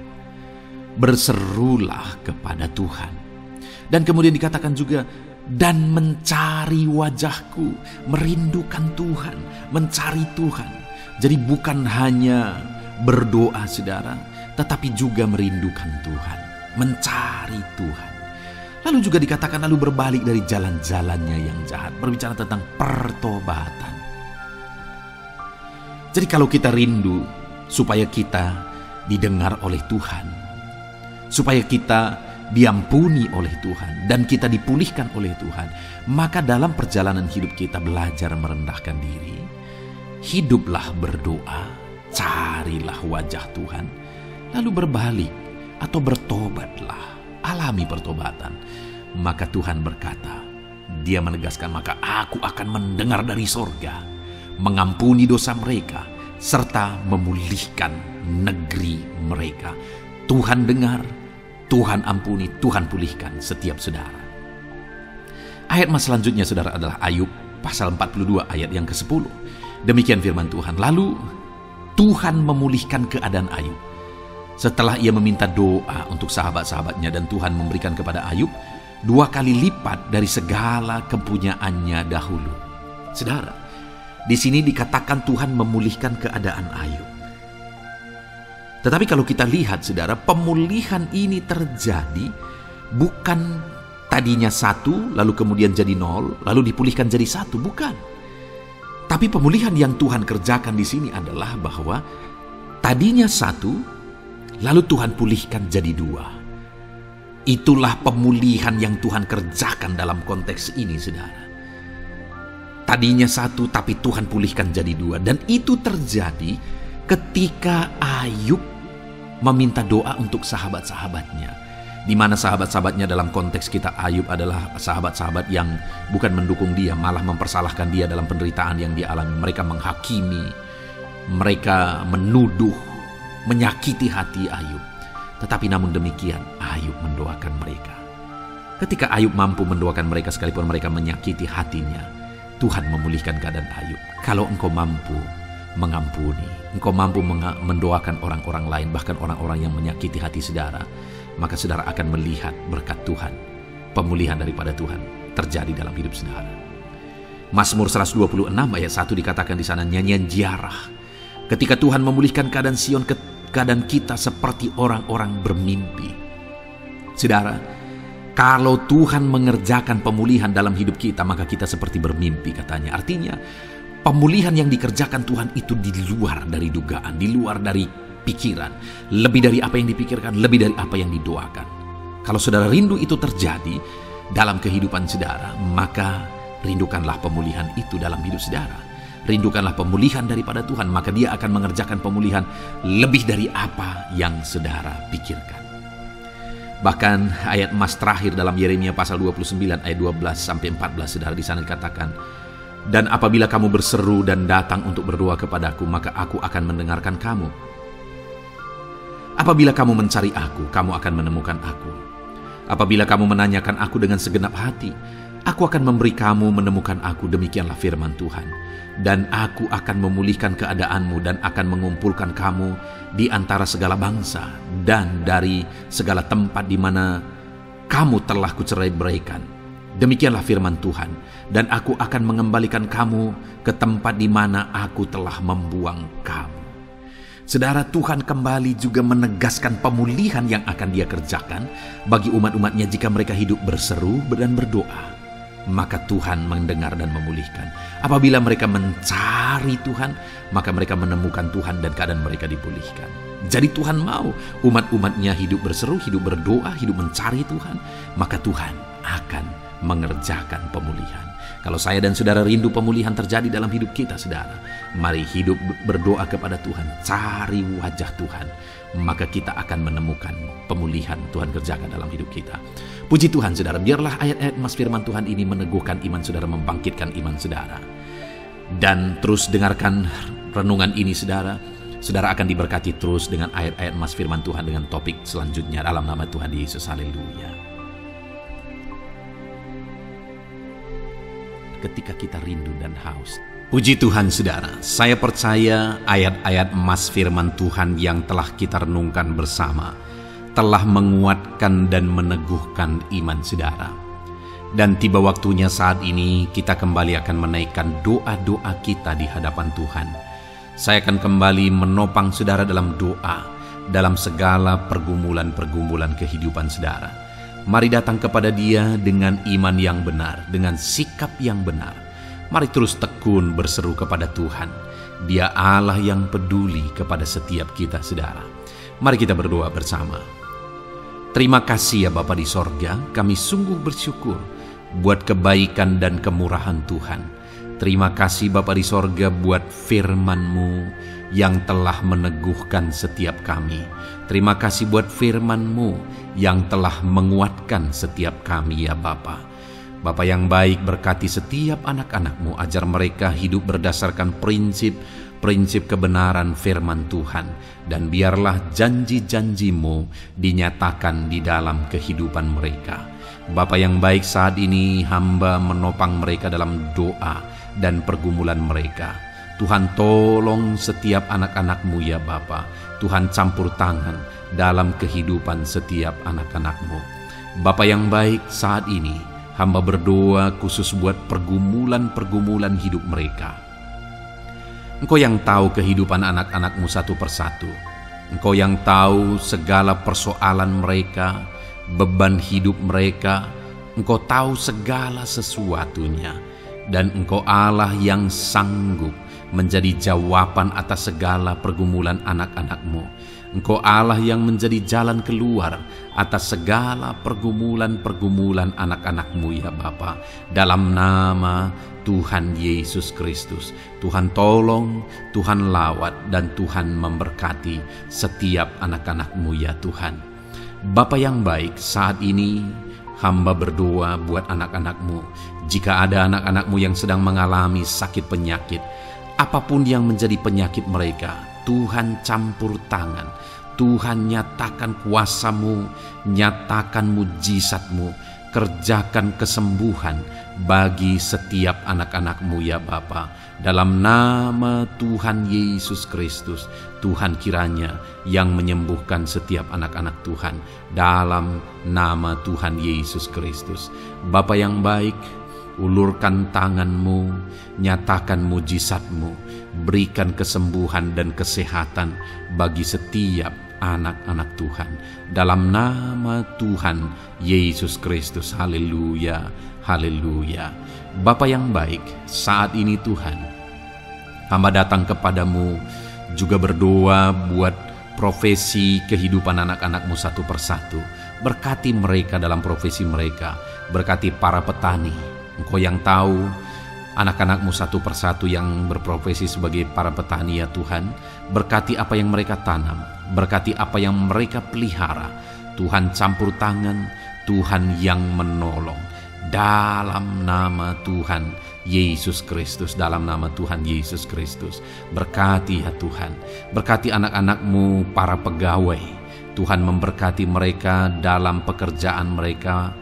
Berserulah kepada Tuhan. Dan kemudian dikatakan juga, dan mencari wajahku, merindukan Tuhan, mencari Tuhan. Jadi bukan hanya berdoa, saudara, tetapi juga merindukan Tuhan, mencari Tuhan. Lalu juga dikatakan, lalu berbalik dari jalan-jalannya yang jahat. Berbicara tentang pertobatan. Jadi kalau kita rindu supaya kita didengar oleh Tuhan, supaya kita diampuni oleh Tuhan, dan kita dipulihkan oleh Tuhan, maka dalam perjalanan hidup kita belajar merendahkan diri. Hiduplah berdoa, carilah wajah Tuhan, lalu berbalik atau bertobatlah, alami pertobatan. Maka Tuhan berkata, Dia menegaskan, maka aku akan mendengar dari sorga, mengampuni dosa mereka, serta memulihkan negeri mereka. Tuhan dengar, Tuhan ampuni, Tuhan pulihkan setiap saudara. Ayat mas selanjutnya, saudara, adalah Ayub pasal 42 ayat yang ke-10. Demikian firman Tuhan. Lalu Tuhan memulihkan keadaan Ayub. Setelah ia meminta doa untuk sahabat-sahabatnya, dan Tuhan memberikan kepada Ayub 2 kali lipat dari segala kepunyaannya dahulu. Saudara, di sini dikatakan Tuhan memulihkan keadaan Ayub. Tetapi kalau kita lihat, saudara, pemulihan ini terjadi bukan tadinya 1, lalu kemudian jadi 0, lalu dipulihkan jadi 1, bukan. Tapi pemulihan yang Tuhan kerjakan di sini adalah bahwa tadinya 1, lalu Tuhan pulihkan jadi 2. Itulah pemulihan yang Tuhan kerjakan dalam konteks ini, saudara. Tadinya 1, tapi Tuhan pulihkan jadi 2. Dan itu terjadi ketika Ayub meminta doa untuk sahabat-sahabatnya. Di mana sahabat-sahabatnya dalam konteks kita, Ayub adalah sahabat-sahabat yang bukan mendukung dia, malah mempersalahkan dia dalam penderitaan yang dia alami. Mereka menghakimi, mereka menuduh, menyakiti hati Ayub. Tetapi namun demikian, Ayub mendoakan mereka. Ketika Ayub mampu mendoakan mereka sekalipun mereka menyakiti hatinya, Tuhan memulihkan keadaan Ayub. Kalau engkau mampu mengampuni, engkau mampu mendoakan orang-orang lain, bahkan orang-orang yang menyakiti hati saudara, maka saudara akan melihat berkat Tuhan, pemulihan daripada Tuhan terjadi dalam hidup saudara. Mazmur 126 ayat 1 dikatakan di sana, nyanyian ziarah. Ketika Tuhan memulihkan keadaan Sion, keadaan kita seperti orang-orang bermimpi. Saudara, kalau Tuhan mengerjakan pemulihan dalam hidup kita, maka kita seperti bermimpi, katanya. Artinya, pemulihan yang dikerjakan Tuhan itu di luar dari dugaan, di luar dari pikiran, lebih dari apa yang dipikirkan, lebih dari apa yang didoakan. Kalau saudara rindu itu terjadi dalam kehidupan saudara, maka rindukanlah pemulihan itu dalam hidup saudara. Rindukanlah pemulihan daripada Tuhan, maka Dia akan mengerjakan pemulihan lebih dari apa yang saudara pikirkan. Bahkan ayat emas terakhir dalam Yeremia pasal 29 ayat 12-14, saudara, di sana dikatakan, dan apabila kamu berseru dan datang untuk berdoa kepadaku, maka aku akan mendengarkan kamu. Apabila kamu mencari aku, kamu akan menemukan aku. Apabila kamu menanyakan aku dengan segenap hati, Aku akan memberi kamu menemukan aku, demikianlah firman Tuhan. Dan aku akan memulihkan keadaanmu dan akan mengumpulkan kamu di antara segala bangsa dan dari segala tempat di mana kamu telah kucerai-beraikan. Demikianlah firman Tuhan. Dan aku akan mengembalikan kamu ke tempat di mana aku telah membuang kamu. Saudara, Tuhan kembali juga menegaskan pemulihan yang akan Dia kerjakan bagi umat-umatnya jika mereka hidup berseru dan berdoa. Maka Tuhan mendengar dan memulihkan. Apabila mereka mencari Tuhan, maka mereka menemukan Tuhan dan keadaan mereka dipulihkan. Jadi Tuhan mau umat-umatnya hidup berseru, hidup berdoa, hidup mencari Tuhan, maka Tuhan akan mengerjakan pemulihan. Kalau saya dan saudara rindu pemulihan terjadi dalam hidup kita, saudara, mari hidup berdoa kepada Tuhan, cari wajah Tuhan, maka kita akan menemukan pemulihan Tuhan kerjakan dalam hidup kita. Puji Tuhan, saudara, biarlah ayat-ayat mas firman Tuhan ini meneguhkan iman saudara, membangkitkan iman saudara. Dan terus dengarkan renungan ini, saudara. Saudara akan diberkati terus dengan ayat-ayat mas firman Tuhan dengan topik selanjutnya dalam nama Tuhan Yesus. Haleluya. Ketika kita rindu dan haus. Puji Tuhan, saudara, saya percaya ayat-ayat emas firman Tuhan yang telah kita renungkan bersama telah menguatkan dan meneguhkan iman saudara. Dan tiba waktunya saat ini kita kembali akan menaikkan doa-doa kita di hadapan Tuhan. Saya akan kembali menopang saudara dalam doa, dalam segala pergumulan-pergumulan kehidupan saudara. Mari datang kepada Dia dengan iman yang benar, dengan sikap yang benar. Mari terus tekun berseru kepada Tuhan. Dia Allah yang peduli kepada setiap kita, saudara. Mari kita berdoa bersama. Terima kasih ya Bapa di sorga, kami sungguh bersyukur buat kebaikan dan kemurahan Tuhan. Terima kasih Bapa di sorga buat firman-Mu yang telah meneguhkan setiap kami. Terima kasih buat firman-Mu yang telah menguatkan setiap kami ya Bapa. Bapa yang baik, berkati setiap anak-anak-Mu, ajar mereka hidup berdasarkan prinsip kebenaran firman Tuhan. Dan biarlah janji-janji-Mu dinyatakan di dalam kehidupan mereka. Bapa yang baik, saat ini hamba menopang mereka dalam doa dan pergumulan mereka. Tuhan tolong setiap anak-anak-Mu ya Bapa. Tuhan campur tangan dalam kehidupan setiap anak-anak-Mu. Bapa yang baik, saat ini hamba berdoa khusus buat pergumulan-pergumulan hidup mereka. Engkau yang tahu kehidupan anak-anak-Mu satu persatu. Engkau yang tahu segala persoalan mereka, beban hidup mereka. Engkau tahu segala sesuatunya. Dan Engkau Allah yang sanggup menjadi jawaban atas segala pergumulan anak-anak-Mu. Engkau Allah yang menjadi jalan keluar atas segala pergumulan-pergumulan anak-anak-Mu ya Bapa. Dalam nama Tuhan Yesus Kristus, Tuhan tolong, Tuhan lawat, dan Tuhan memberkati setiap anak-anak-Mu ya Tuhan. Bapa yang baik, saat ini hamba berdoa buat anak-anak-Mu. Jika ada anak-anak-Mu yang sedang mengalami sakit penyakit, apapun yang menjadi penyakit mereka, Tuhan campur tangan. Tuhan nyatakan kuasa-Mu, nyatakan mujizat-Mu, kerjakan kesembuhan bagi setiap anak-anak-Mu ya Bapa. Dalam nama Tuhan Yesus Kristus, Tuhan kiranya yang menyembuhkan setiap anak-anak Tuhan. Dalam nama Tuhan Yesus Kristus. Bapa yang baik, ulurkan tangan-Mu, nyatakan mujizat-Mu, berikan kesembuhan dan kesehatan bagi setiap anak-anak Tuhan. Dalam nama Tuhan Yesus Kristus. Haleluya, haleluya. Bapa yang baik, saat ini Tuhan, hamba datang kepadamu juga berdoa buat profesi kehidupan anak-anak-Mu satu persatu. Berkati mereka dalam profesi mereka. Berkati para petani. Engkau yang tahu anak-anak-Mu satu persatu yang berprofesi sebagai para petani ya Tuhan. Berkati apa yang mereka tanam, berkati apa yang mereka pelihara. Tuhan campur tangan, Tuhan yang menolong. Dalam nama Tuhan Yesus Kristus, dalam nama Tuhan Yesus Kristus. Berkati ya Tuhan, berkati anak-anak-Mu para pegawai. Tuhan memberkati mereka dalam pekerjaan mereka.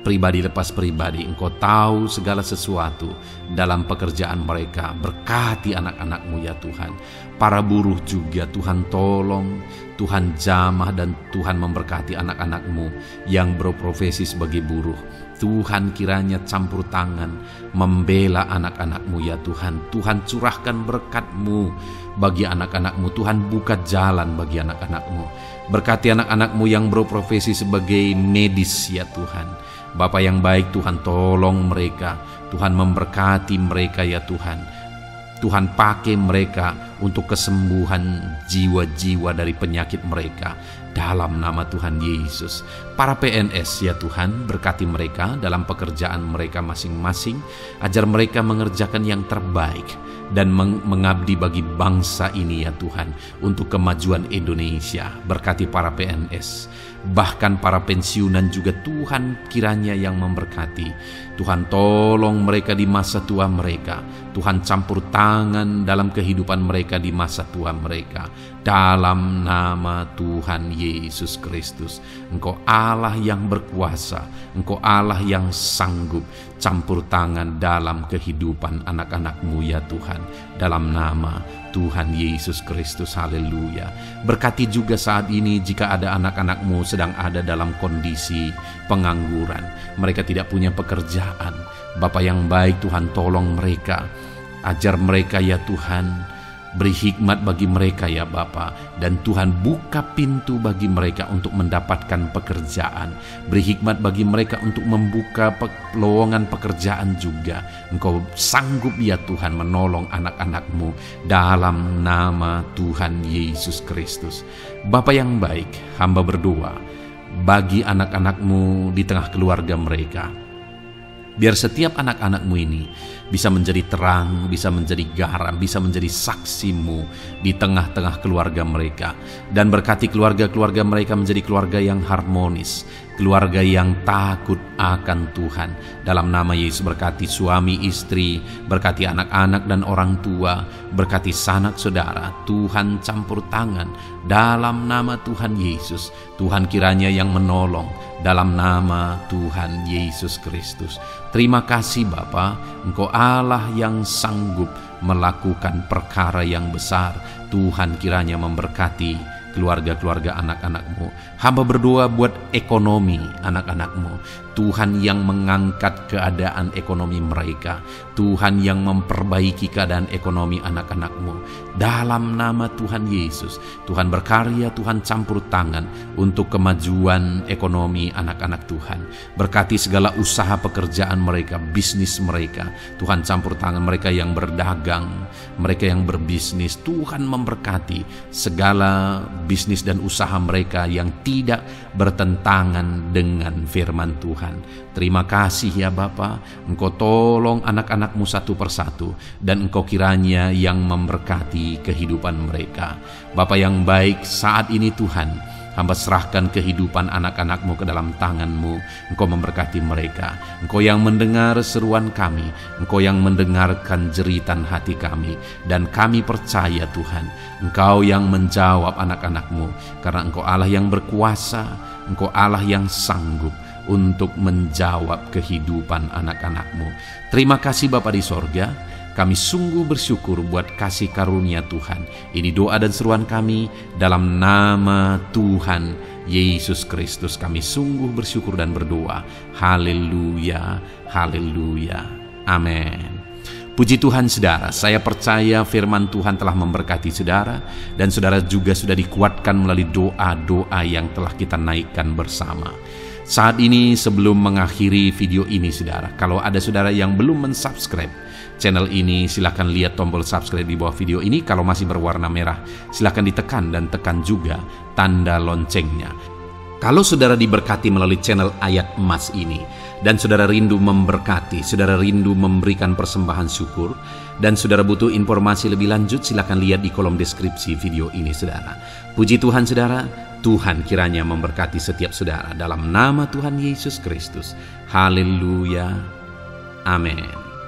pribadi lepas pribadi. Engkau tahu segala sesuatu dalam pekerjaan mereka. Berkati anak-anak-Mu ya Tuhan. Para buruh juga Tuhan tolong, Tuhan jamah dan Tuhan memberkati anak-anak-Mu yang berprofesi sebagai buruh. Tuhan kiranya campur tangan membela anak-anak-Mu ya Tuhan. Tuhan curahkan berkat-Mu bagi anak-anak-Mu. Tuhan buka jalan bagi anak-anak-Mu. Berkati anak-anak-Mu yang berprofesi sebagai medis ya Tuhan. Bapa yang baik, Tuhan tolong mereka. Tuhan memberkati mereka ya Tuhan. Tuhan pakai mereka untuk kesembuhan jiwa-jiwa dari penyakit mereka. Dalam nama Tuhan Yesus. Para PNS ya Tuhan, berkati mereka dalam pekerjaan mereka masing-masing. Ajar mereka mengerjakan yang terbaik dan mengabdi bagi bangsa ini ya Tuhan, untuk kemajuan Indonesia. Berkati para PNS, bahkan para pensiunan juga Tuhan kiranya yang memberkati. Tuhan tolong mereka di masa tua mereka. Tuhan campur tangan dalam kehidupan mereka di masa tua mereka. Dalam nama Tuhan Yesus Kristus. Engkau Allah yang berkuasa, Engkau Allah yang sanggup. Campur tangan dalam kehidupan anak-anak-Mu ya Tuhan. Dalam nama Tuhan Yesus Kristus, haleluya. Berkati juga saat ini jika ada anak-anak-Mu sedang ada dalam kondisi pengangguran. Mereka tidak punya pekerjaan. Bapa yang baik, Tuhan tolong mereka. Ajar mereka ya Tuhan. Beri hikmat bagi mereka ya Bapa. Dan Tuhan buka pintu bagi mereka untuk mendapatkan pekerjaan. Beri hikmat bagi mereka untuk membuka lowongan pekerjaan juga. Engkau sanggup ya Tuhan menolong anak-anak-Mu dalam nama Tuhan Yesus Kristus. Bapa yang baik, hamba berdoa bagi anak-anak-Mu di tengah keluarga mereka. Biar setiap anak-anak-Mu ini bisa menjadi terang, bisa menjadi garam, bisa menjadi saksi-Mu di tengah-tengah keluarga mereka. Dan berkati keluarga-keluarga mereka menjadi keluarga yang harmonis, keluarga yang takut akan Tuhan. Dalam nama Yesus, berkati suami istri, berkati anak-anak dan orang tua, berkati sanak saudara. Tuhan campur tangan dalam nama Tuhan Yesus. Tuhan kiranya yang menolong dalam nama Tuhan Yesus Kristus. Terima kasih Bapa, Engkau Allah yang sanggup melakukan perkara yang besar. Tuhan kiranya memberkati keluarga-keluarga anak-anak-Mu. Hamba berdoa buat ekonomi anak-anak-Mu. Tuhan yang mengangkat keadaan ekonomi mereka. Tuhan yang memperbaiki keadaan ekonomi anak-anak-Mu. Dalam nama Tuhan Yesus, Tuhan berkarya, Tuhan campur tangan untuk kemajuan ekonomi anak-anak Tuhan. Berkati segala usaha pekerjaan mereka, bisnis mereka. Tuhan campur tangan mereka yang berdagang, mereka yang berbisnis. Tuhan memberkati segala bisnis dan usaha mereka yang tidak bertentangan dengan firman Tuhan. Terima kasih ya Bapa, Engkau tolong anak-anak-Mu satu persatu, dan Engkau kiranya yang memberkati kehidupan mereka. Bapa yang baik, saat ini Tuhan, hamba serahkan kehidupan anak-anak-Mu ke dalam tangan-Mu. Engkau memberkati mereka. Engkau yang mendengar seruan kami, Engkau yang mendengarkan jeritan hati kami, dan kami percaya Tuhan, Engkau yang menjawab anak-anak-Mu, karena Engkau Allah yang berkuasa, Engkau Allah yang sanggup untuk menjawab kehidupan anak-anak-Mu. Terima kasih Bapa di sorga. Kami sungguh bersyukur buat kasih karunia Tuhan. Ini doa dan seruan kami dalam nama Tuhan Yesus Kristus. Kami sungguh bersyukur dan berdoa. Haleluya, haleluya, amin. Puji Tuhan saudara, saya percaya firman Tuhan telah memberkati saudara, dan saudara juga sudah dikuatkan melalui doa-doa yang telah kita naikkan bersama. Saat ini sebelum mengakhiri video ini saudara, kalau ada saudara yang belum mensubscribe channel ini, silakan lihat tombol subscribe di bawah video ini. Kalau masih berwarna merah, silakan ditekan dan tekan juga tanda loncengnya. Kalau saudara diberkati melalui channel Ayat Emas ini, dan saudara rindu memberkati, saudara rindu memberikan persembahan syukur, dan saudara butuh informasi lebih lanjut, silakan lihat di kolom deskripsi video ini saudara. Puji Tuhan saudara, Tuhan kiranya memberkati setiap saudara dalam nama Tuhan Yesus Kristus. Haleluya, amin.